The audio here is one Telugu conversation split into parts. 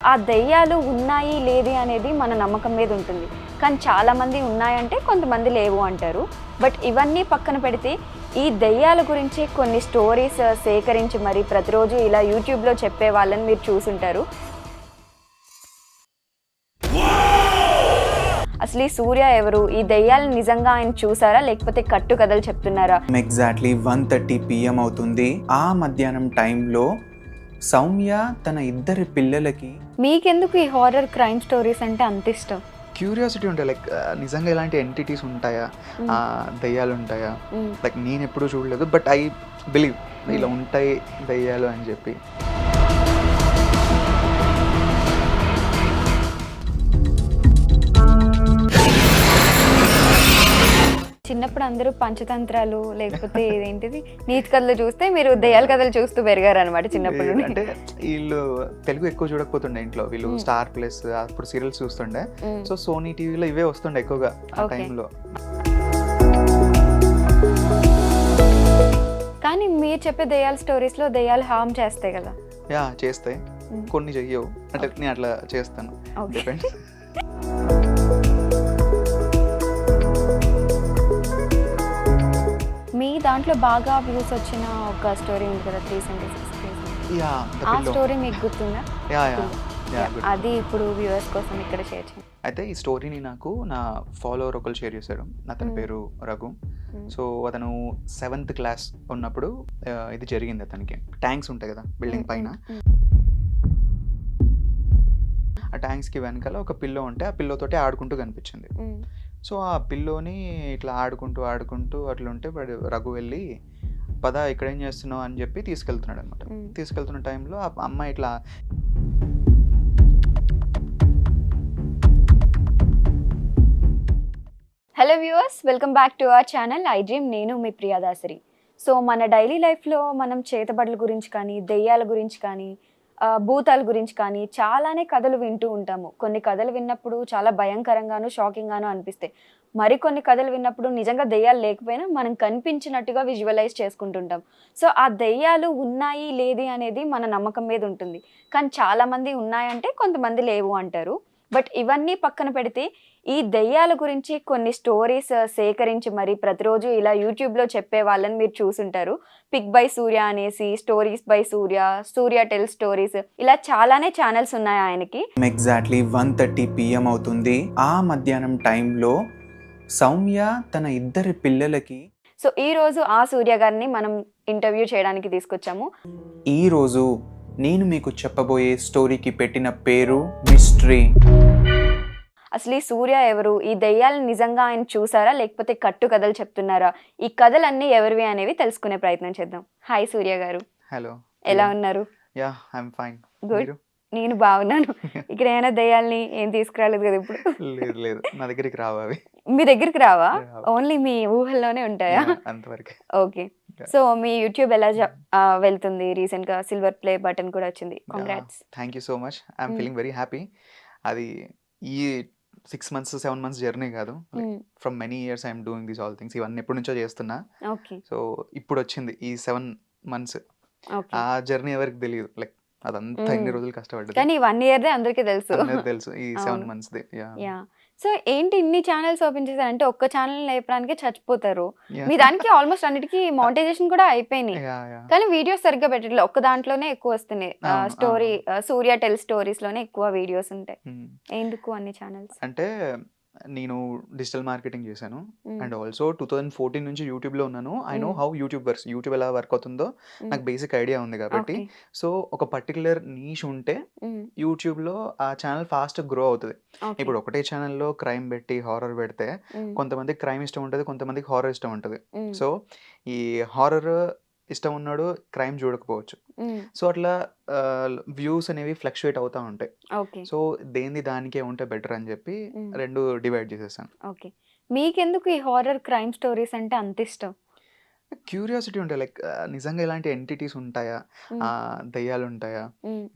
ఆ దెయ్యాలు ఉన్నాయి లేది అనేది మన నమ్మకం మీద ఉంటుంది. కానీ చాలామంది ఉన్నాయంటే కొంతమంది లేవు అంటారు. బట్ ఇవన్నీ పక్కన పెడితే ఈ దెయ్యాల గురించి కొన్ని స్టోరీస్ సేకరించి మరి ప్రతిరోజు ఇలా యూట్యూబ్లో చెప్పే వాళ్ళని మీరు చూసుంటారు. అసలు ఈ సూర్య ఎవరు? ఈ దెయ్యాలను నిజంగా ఆయన చూసారా లేకపోతే కట్టు కథలు చెప్తున్నారా? ఎగ్జాక్ట్లీ 1:30 PM అవుతుంది. ఆ మధ్యాహ్నం టైంలో సౌమ్య తన ఇద్దరి పిల్లలకి మీకెందుకు ఈ హారర్ క్రైమ్ స్టోరీస్ అంటే అంత ఇష్టం? క్యూరియాసిటీ ఉంటాయి. లైక్ నిజంగా ఇలాంటి ఎంటిటీస్ ఉంటాయా, దయ్యాలు ఉంటాయా, లైక్ నేను ఎప్పుడూ చూడలేదు, బట్ ఐ బిలీవ్ ఇలా ఉంటాయి దయ్యాలు అని చెప్పి. చిన్నప్పుడు అందరూ పంచతంత్రాలు లేకపోతే ఇదేంటిది నీతి కథలు చూస్తే మీరు దెయ్యాల కథలు చూస్తూ పెరిగారు అనమాట చిన్నప్పటి నుండి. అంటే వీళ్ళు తెలుగు ఎక్కువ చూడకపోతుండే ఇంట్లో, వీళ్ళు స్టార్ ప్లస్ అప్పుడు సీరియల్స్ చూస్తుండే. సో సోనీ టీవీలో ఇవే వస్తుండే ఎక్కువగా ఆ టైంలో. కానీ మీరు చెప్పే దెయ్యాల స్టోరీస్ లో దెయ్యాలు హార్మ్ చేస్తాయి కదా? యా చేస్తాయి, కొన్ని చెయ్యవు. అంటే నేను అట్లా చేస్తాను, డిపెండ్స్. మీ దాంట్లో బాగా వ్యూస్ వచ్చిన ఒక స్టోరీ ఉంది కదా, 376. యా ఆ స్టోరీ మీకు గుర్తుందా? యా యా అది ఇప్పుడు వ్యూవర్స్ కోసం ఇక్కడ షేర్ చేయండి. అయితే ఈ స్టోరీని నాకు నా ఫాలోవర్ ఒకరు షేర్ చేశారు. అతని పేరు రఘు. సో అతను 7th క్లాస్ ఉన్నప్పుడు ఇది జరిగింది. అతనికి ట్యాంక్స్ ఉంటాయి కదా బిల్డింగ్ పైన, ఆ ట్యాంక్స్కి వెనకాల ఒక పిల్లో ఉంటే ఆ పిల్లోతోటి ఆడుకుంటూ కనిపించింది. సో ఆ పిల్లోని ఇట్లా ఆడుకుంటూ అట్లుంటే వాడు రఘు వెళ్ళి పద ఇక్కడ ఏం చేస్తున్నావు అని చెప్పి తీసుకెళ్తున్నాడు అనమాట. తీసుకెళ్తున్న టైంలో ఆ అమ్మాయి ఇట్లా hello viewers, welcome back to our channel I dream. నేను మీ ప్రియాదాసరి. సో మన డైలీ లైఫ్లో మనం చేతబడుల గురించి కానీ, దెయ్యాల గురించి కానీ, భూతాల గురించి కానీ చాలానే కథలు వింటూ ఉంటాము. కొన్ని కథలు విన్నప్పుడు చాలా భయంకరంగాను, షాకింగ్గాను అనిపిస్తాయి. మరికొన్ని కథలు విన్నప్పుడు నిజంగా దెయ్యాలు లేకపోయినా మనం కనిపించినట్టుగా విజువలైజ్ చేసుకుంటుంటాం. సో ఆ దెయ్యాలు ఉన్నాయి లేది అనేది మన నమ్మకం మీద ఉంటుంది. కానీ చాలామంది ఉన్నాయంటే కొంతమంది లేవు అంటారు. బట్ ఇవన్నీ పక్కన పెడితే ఈ దెయ్యాల గురించి కొన్ని స్టోరీస్ సేకరించి మరి ప్రతిరోజు ఇలా యూట్యూబ్లో చెప్పే వాళ్ళని మీరు చూసుంటారు. పిక్ బై సూర్య అనేసి, stories by Surya, Surya tell stories, ఇలా చాలానే ఛానల్స్ ఉన్నాయి ఆయనకి. ఎగ్జాక్ట్లీ 1:30 PM అవుతుంది. ఆ మధ్యాహ్నం టైంలో సౌమ్య తన ఇద్దరి పిల్లలకి సో ఈ రోజు ఆ సూర్య గారిని మనం ఇంటర్వ్యూ చేయడానికి తీసుకొచ్చాము. ఈరోజు నేను మీకు చెప్పబోయే స్టోరీకి పెట్టిన పేరు మిస్టరీ. అసలు ఈ సూర్య ఎవరు? ఈ దెయ్యాలను నిజంగా ఆయన చూసారా లేకపోతే కట్టు కథలు చెప్తున్నారా? ఈ కథలన్నీ ఎవరివి అనేవి తెలుసుకునే ప్రయత్నం చేద్దాం. హాయ్ సూర్య గారు. హలో, ఎలా ఉన్నారు? Yeah I'm fine. గుడ్. నేను బాగున్నాను. ఇక్కడ ఏమైనా దెయ్యాలని ఏం తీసుకురాలేదు కదా ఇప్పుడు? లేదు, నా దగ్గరికి రావా అవి? మీ దగ్గరికి రావా? ఓన్లీ మీ ఊహల్లోనే ఉంటాయా? అంతవరకు. ఓకే. సో మీ యూట్యూబ్ ఎలా వెళ్తుంది? రీసెంట్ గా సిల్వర్ ప్లే బటన్ కూడా వచ్చింది. Congrats. Thank you so much. I'm feeling very happy. అది ఈ 6 months 7 months జర్నీ కాదు, from many years I'm doing these all things. ఇవన్నీ ఎప్పటి నుంచో చేస్తున్నా. సో ఇప్పుడు వచ్చింది ఈ 7 months. ఆ జర్నీ ఎవరికి తెలియదు, లైక్ అదంతా ఎన్ని రోజులు కష్టపడ్డది. కానీ 1 year అందరికీ తెలుసు. తెలుసు ఈ 7 months. యా. సో ఏంటి ఇన్ని ఛానల్స్ ఓపెన్ చేశారంటే ఒక్క ఛానల్ లేపడానికి చచ్చిపోతారు. మీ దానికి ఆల్మోస్ట్ అన్నిటికీ మానిటైజేషన్ కూడా అయిపోయినాయి. కానీ వీడియోస్ సరిగ్గా పెట్టట్లేదు. ఒక్క దాంట్లోనే ఎక్కువ వస్తున్నాయి. స్టోరీ సూర్య టెల్ స్టోరీస్ లోనే ఎక్కువ వీడియోస్ ఉంటాయి. ఎందుకు అన్ని ఛానల్స్? అంటే నేను డిజిటల్ మార్కెటింగ్ చేశాను అండ్ ఆల్సో 2014 నుంచి యూట్యూబ్లో ఉన్నాను. I know how YouTube works, YouTube ఎలా వర్క్ అవుతుందో నాకు బేసిక్ ఐడియా ఉంది కాబట్టి. సో ఒక పర్టికులర్ నీష్ ఉంటే యూట్యూబ్లో ఆ ఛానల్ ఫాస్ట్ గ్రో అవుతుంది. ఇప్పుడు ఒకటే ఛానల్లో క్రైమ్ పెట్టి హారర్ పెడితే కొంతమందికి క్రైమ్ ఇష్టం ఉంటుంది, కొంతమందికి హారర్ ఇష్టం ఉంటుంది. సో ఈ హారర్ ఇష్టం ఉన్నాడు క్రైమ్ చూడకపోవచ్చు. సో అట్లా వ్యూస్ అనేవి ఫ్లక్చుయేట్ అవుతూ ఉంటాయి. సో దేని దానికే ఉంటే బెటర్ అని చెప్పి 2 డివైడ్ చేసేసాను. ఓకే. మీకెందుకు ఈ హారర్ క్రైమ్ స్టోరీస్ అంటే అంత ఇష్టం? క్యూరియాసిటీ ఉంటాయి. లైక్ నిజంగా ఇలాంటి ఎంటిటీస్ ఉంటాయా, దయ్యాలు ఉంటాయా,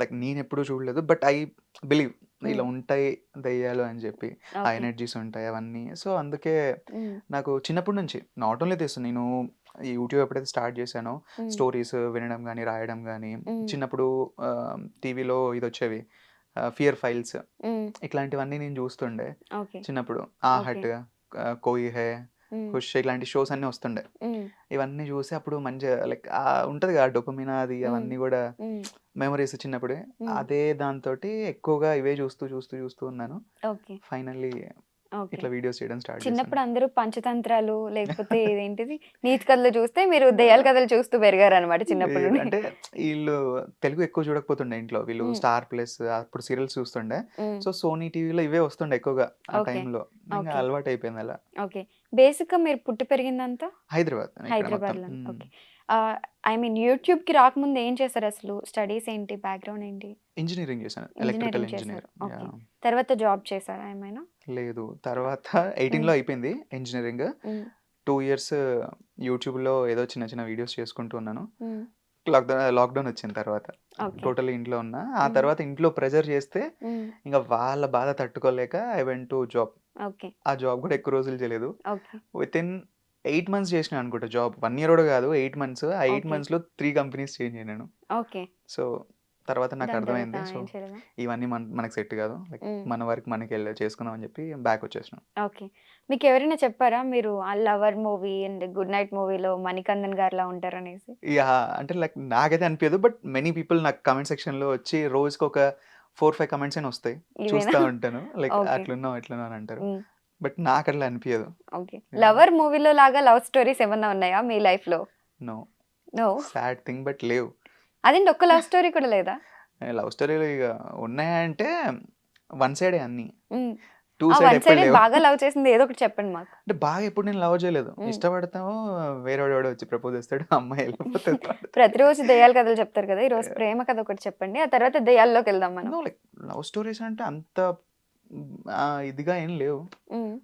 లైక్ నేను ఎప్పుడూ చూడలేదు, బట్ ఐ బిలీవ్ ఇలా ఉంటాయి దయ్యాలు అని చెప్పి. ఆ ఎనర్జీస్ ఉంటాయి అవన్నీ. సో అందుకే నాకు చిన్నప్పటి నుంచి నాట్ ఓన్లీ దిస్, నేను యూట్యూబ్ ఎప్పుడైతే స్టార్ట్ చేశానో స్టోరీస్ వినడం కానీ రాయడం కానీ చిన్నప్పుడు టీవీలో ఇది వచ్చేవి ఫియర్ ఫైల్స్ ఇట్లాంటివన్నీ నేను చూస్తుండే ఓకే. చిన్నప్పుడు. ఓకే. హట్ కోయి హే ఖుష్ ఇట్లాంటి షోస్ అన్నీ వస్తుండే. ఇవన్నీ చూసి అప్పుడు మంచిగా లైక్ ఉంటది కదా డొపమిన్ అది అవన్నీ కూడా మెమరీస్ చిన్నప్పుడే. అదే దాంతోటి ఎక్కువగా ఇవే చూస్తూ చూస్తూ చూస్తూ ఉన్నాను. ఓకే. Finally okay. ఇట్లా వీడియోస్ చేయడం స్టార్ట్ చేశాను. చిన్నప్పుడు అందరూ పంచతంత్రాలు లేకపోతే ఇదేంటిది నీతి కథలు చూస్తే మీరు దెయ్యాల కథలు చూస్తూ పెరిగారనమాట చిన్నప్పటి లేదు, నుండి. అంటే వీళ్ళు తెలుగు ఎక్కువ చూడకపోతుండే ఇంట్లో. వీళ్ళు స్టార్ ప్లస్ అప్పుడు సీరియల్స్ చూస్తుండే. సో సోనీ టీవీలో ఇవే వస్తుండే ఎక్కువగా ఆ ఓకే. టైంలో. ఇంకా ఓకే. అలవాటు అయిపోయింది అలా. ఓకే. బేసిక్‌గా మీరు పుట్టి పెరిగిందంతా హైదరాబాద్ ఇక్కడ మొత్తం. హైదరాబాద్‌లోనే. ఓకే. ఐ మీన్ యూట్యూబ్‌కి రాకముందు ఏం చేశారు అసలు? స్టడీస్ ఏంటి? బ్యాక్‌గ్రౌండ్ ఏంటి? ఇంజనీరింగ్ చేశాను, ఎలక్ట్రికల్ ఇంజినీరింగ్ ఇంజనీర్. చేశారు. ఓకే. తర్వాత జాబ్ చేశారా ఏమైనా? లేదు, తర్వాత 18లో అయిపోయింది ఇంజనీరింగ్. 2 ఇయర్స్ యూట్యూబ్లో ఏదో చిన్న చిన్న వీడియోస్ చేసుకుంటూ ఉన్నాను. లాక్డౌన్ వచ్చిన తర్వాత ఓకే. టోటల్ ఇంట్లో ఉన్నా. ఆ తర్వాత ఇంట్లో ప్రెజర్ చేస్తే ఇంకా వాళ్ళ బాధ తట్టుకోలేక I went to job. Okay. ఆ జాబ్ కూడా ఎక్కువ రోజులు చేయలేదు. ఓకే. విత్ ఇన్ 8 months చేసిన అనుకుంటా జాబ్. 1 year కూడా కాదు, 8 months. ఆ 8 ఓకే. monthsలో 3 కంపెనీస్ చేంజ్ అయినాను. ఓకే. సో తర్వాత నాకు దాని తర్వాత అర్థమైంది, సో ఏం చేయలేదా? ఇవన్నీ మనకు సెట్ కాదు, లైక్ మన వరకు మనకి వెళ్ళి చేసుకుందాం అని చెప్పి బ్యాక్ వచ్చేసాను. ఓకే. మీకు ఎవరైనా చెప్పారా మీరు ఆ 'lover' movie and 'good night' మూవీలో మణికందన్ గారిలా ఉంటారనేసి? అంటే లైక్ నాకైతే అనిపించదు, బట్ మెనీ పీపుల్ నాకు కమెంట్ సెక్షన్లో వచ్చి రోజుకి ఒక 4-5 కమెంట్స్ అయినా వస్తాయి. ఇవేనా? చూస్తూ ఉంటాను, లైక్ ఓకే. అట్లున్నావు ఇట్లున్నావు అని అంటారు. హ్మ్. బట్ నాకు అట్లా అనిపించదు. ఓకే. 'లవర్' మూవీలో లాగా లవ్ స్టోరీస్ ఏమన్నా ఉన్నాయా మీ లైఫ్‌లో? No, no. Sad thing, but లేవు. అదేంటి ఒక్క లవ్ స్టోరీ కూడా లేదా? లవ్ స్టోరీలు ఇక ఉన్నాయంటే వన్ సైడే అన్ని. హ్మ్. టూ ఆ సైడ్ వన్ ఎప్పుడు సైడెడ్ లేవు. బాగా లవ్ చేసింది ఏదో ఒకటి చెప్పండి మాకు. అంటే బాగా ఎప్పుడు నేను లవ్ చేయలేదు. హ్మ్. ఇష్టపడతాము, వేరేవాడు వచ్చి ప్రపోజ్ చేస్తాడు, అమ్మాయి వెళ్ళిపోతుంది. ప్రతిరోజు దెయ్యాల కథలు చెప్తారు కదా! ఈరోజు ప్రేమ కథ ఒకటి చెప్పండి. ఆ తర్వాత దెయ్యాల్లోకి వెళ్దాం మనం. నో, లైక్ లవ్ స్టోరీస్ అంటే అంత ఇదిగా ఏం లేవు. హ్మ్.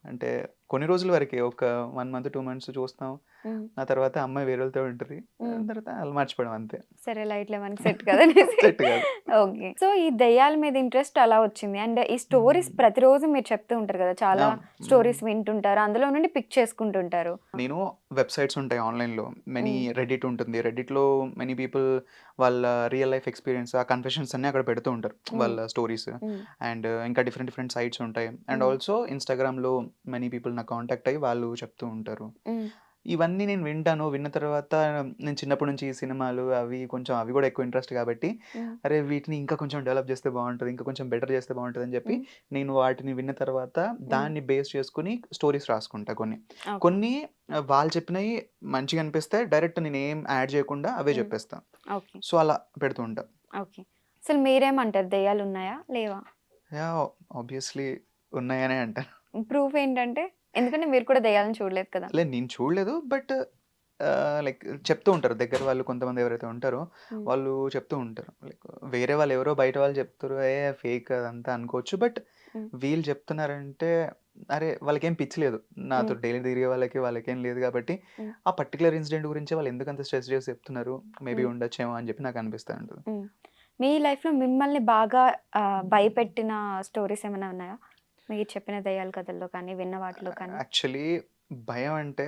అంటే కొన్ని రోజుల వరకే, ఒక 1 month 2 months చూస్తాం. హ్మ్. ఆ తర్వాత అమ్మాయి వేరేతో ఉంటుంది. హ్మ్. తర్వాత వాళ్ళు మర్చిపోవడం అంతే. సరే లైట్‌లే మనకి సెట్ కాదనేసి. సెట్ కాదు. ఓకే. సో ఈ దెయ్యాల మీద ఇంట్రెస్ట్ అలా వచ్చింది. అండ్ ఈ స్టోరీస్ ప్రతిరోజు మీరు చెప్తూ ఉంటారు కదా! చాలా స్టోరీస్ వింటుంటారు. అందులో నుండి పిక్ చేసుకుంటుంటారు. నేను వెబ్సైట్స్ ఉంటాయి ఆన్లైన్లో, మెనీ హ్మ్. రెడిట్ ఉంటుంది. రెడిట్లో మెనీ పీపుల్ వాళ్ళ రియల్ లైఫ్ ఎక్స్పీరియన్స్, ఆ కన్ఫెషన్స్ అన్ని అక్కడ పెడుతూ ఉంటారు, హ్మ్. వాళ్ళ స్టోరీస్. హ్మ్. అండ్ ఇంకా డిఫరెంట్ సైట్స్ ఉంటాయి. అండ్ హ్మ్. ఆల్సో ఇన్స్టాగ్రామ్లో మెనీ పీపుల్ నాకు కాంటాక్ట్ అయ్యి వాళ్ళు చెప్తూ ఉంటారు. హ్మ్. ఇవన్నీ నేను వింటాను. విన్న తర్వాత నేను చిన్నప్పటి నుంచి ఈ సినిమాలు అవి కొంచెం అవి కూడా ఎక్కువ ఇంట్రెస్ట్ కాబట్టి, హ్మ్. అరే వీటిని ఇంకా కొంచెం డెవలప్ చేస్తే బాగుంటుంది, ఇంకా కొంచెం బెటర్ చేస్తే బాగుంటుంది అని చెప్పి హ్మ్. నేను వాటిని విన్న తర్వాత దాన్ని బేస్ చేసుకుని స్టోరీస్ రాసుకుంటా. కొన్ని ఓకే. కొన్ని వాళ్ళు చెప్పినవి మంచిగా అనిపిస్తే డైరెక్ట్ నేను ఏం యాడ్ చేయకుండా అవే హ్మ్. చెప్పేస్తా. ఓకే. సో అలా పెడుతూ ఉంటా. ఓకే. అసలు మీరేమంటారు? దెయ్యాలు ఉన్నాయా? లేవా? యా, ఆబ్వియస్లీ ఉన్నాయనే అంటాను. ప్రూఫ్ ఏంటంటే? ఎందుకంటే మీరు కూడా దెయ్యాలను చూడలేదు కదా! లేదు, నేను చూడలేదు, బట్ లైక్ చెప్తూ ఉంటారు దగ్గర వాళ్ళు కొంతమంది ఎవరైతే ఉంటారో హ్మ్. వాళ్ళు చెప్తూ ఉంటారు. లైక్ వేరే వాళ్ళు ఎవరో బయట వాళ్ళు చెప్తారు, ఏ ఫేక్ అదంతా అనుకోవచ్చు, బట్ హ్మ్. వీళ్ళు చెప్తున్నారంటే అరే వాళ్ళకేం పిచ్చి లేదు. నాతో హ్మ్. డైలీ తిరిగే వాళ్ళకేం లేదు కాబట్టి హ్మ్. ఆ పర్టికులర్ ఇన్సిడెంట్ గురించి వాళ్ళు ఎందుకు అంత స్ట్రెస్ చేసి చెప్తున్నారు, మేబీ హ్మ్. ఉండొచ్చేమో అని చెప్పి నాకు అనిపిస్తూ ఉంటుంది. హ్మ్. మీ లైఫ్‌లో మిమ్మల్ని బాగా భయపెట్టిన స్టోరీస్ ఏమైనా ఉన్నాయా? మీరు చెప్పిన దెయ్యాల కథల్లో కానీ, విన్న వాటిలో కానీ? యాక్చువల్లీ భయం అంటే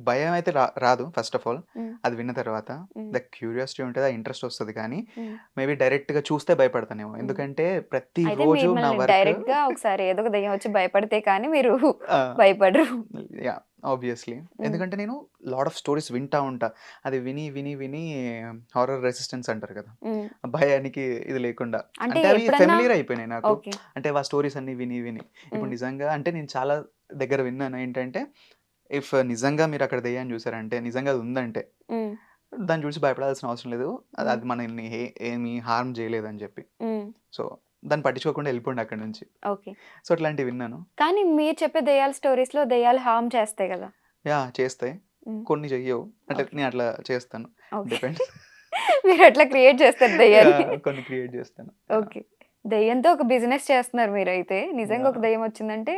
భయం అయితే రాదు ఫస్ట్ ఆఫ్ ఆల్. హ్మ్. అది విన్న తర్వాత హ్మ్. ద క్యూరియాసిటీ ఉంటుంది, ఆ ఇంట్రెస్ట్ వస్తుంది. కానీ హ్మ్. మేబీ డైరెక్ట్గా చూస్తే భయపడతానేమో, హ్మ్. ఎందుకంటే అయితే ప్రతిరోజు నా మిమ్మల్ని వర్క్ డైరెక్ట్‌గా ఒకసారి ఏదో ఒక దెయ్యం వచ్చి భయపడితే కానీ మీరు భయపడరు. Yeah, obviously. హ్మ్. ఎందుకంటే నేను లాట్ ఆఫ్ స్టోరీస్ వింటా ఉంటా. అది విని విని విని హారర్ రెసిస్టెన్స్ అంటారు కదా, హ్మ్. భయానికి ఇది లేకుండా. అంటే అంటే అవి ఎప్పుడన్నా ఫెమిలియర్ అయిపోయినాయి నాకు. ఓకే. అంటే ఆ స్టోరీస్ అన్ని విని విని ఇప్పుడు హ్మ్. నిజంగా అంటే నేను చాలా దగ్గర విన్నాను ఏంటంటే, ఇఫ్ నిజంగా మీరు అక్కడ దెయ్యాన్ని చూసారంటే, నిజంగా అది ఉందంటే హ్మ్. దాన్ని చూసి భయపడాల్సిన అవసరం లేదు. అది హ్మ్. అది మనల్ని ఏమి హార్మ్ చేయలేదని చెప్పి. హ్మ్. సో దాన్ని పట్టించుకోకుండా వెళ్ళిపోండి అక్కడి నుంచి. ఓకే. సో అట్లాంటివి విన్నాను. కానీ మీరు చెప్పే దెయ్యాల స్టోరీస్‌లో దెయ్యాలు హార్మ్ చేస్తాయి గదా! యాహ్, చేస్తాయి. హ్మ్. కొన్ని చెయ్యవు. అంటే ఓకే. నేను అట్లా చేస్తాను. ఓకే. డిపెండ్స్. మీరు అట్లా క్రియేట్ చేస్తారు దెయ్యాన్ని. యాహ్, కొన్ని క్రియేట్ చేస్తాను. యాహ్! ఓకే. దెయ్యంతో ఒక బిజినెస్ చేస్తున్నారు మీరైతే. నిజంగా ఒక యాహ్! దెయ్యం వచ్చిందంటే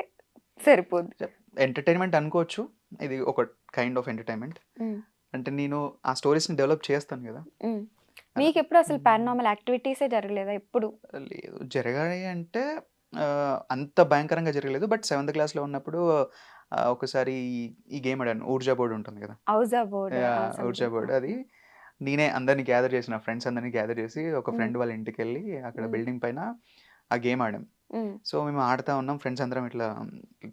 సరిపోద్ది. ఎంటర్‌టైన్‌మెంట్ అనుకోవచ్చు. ఇది ఒక కైండ్ ఆఫ్ ఎంటర్‌టైన్‌మెంట్. హ్మ్. అంటే నేను ఆ స్టోరీస్‌ని డెవలప్ చేస్తాను గదా! హ్మ్. అలా. మీకెప్పుడు అసలు హ్మ్. పారానార్మల్ యాక్టివిటీసే జరగలేదా ఎప్పుడు? లేదు, జరగాయి అంటే అంత భయంకరంగా జరగలేదు. బట్ సెవెంత్ క్లాస్‌లో ఉన్నప్పుడు ఒకసారి ఈ గేమ్ ఆడాను, ఊర్జా బోర్డ్ ఉంటుంది కదా, ఔజా బోర్డ్ ఊర్జా బోర్డ్. అది నేనే అందరిని గ్యాదర్ చేసిన ఫ్రెండ్స్ అందరినీ గ్యాదర్ చేసి ఒక ఫ్రెండ్ వాళ్ళ ఇంటికి వెళ్ళి అక్కడ బిల్డింగ్ పైన ఆ గేమ్ ఆడాం. సో మేము ఆడుతా ఉన్నాం, ఫ్రెండ్స్ అందరం ఇట్లా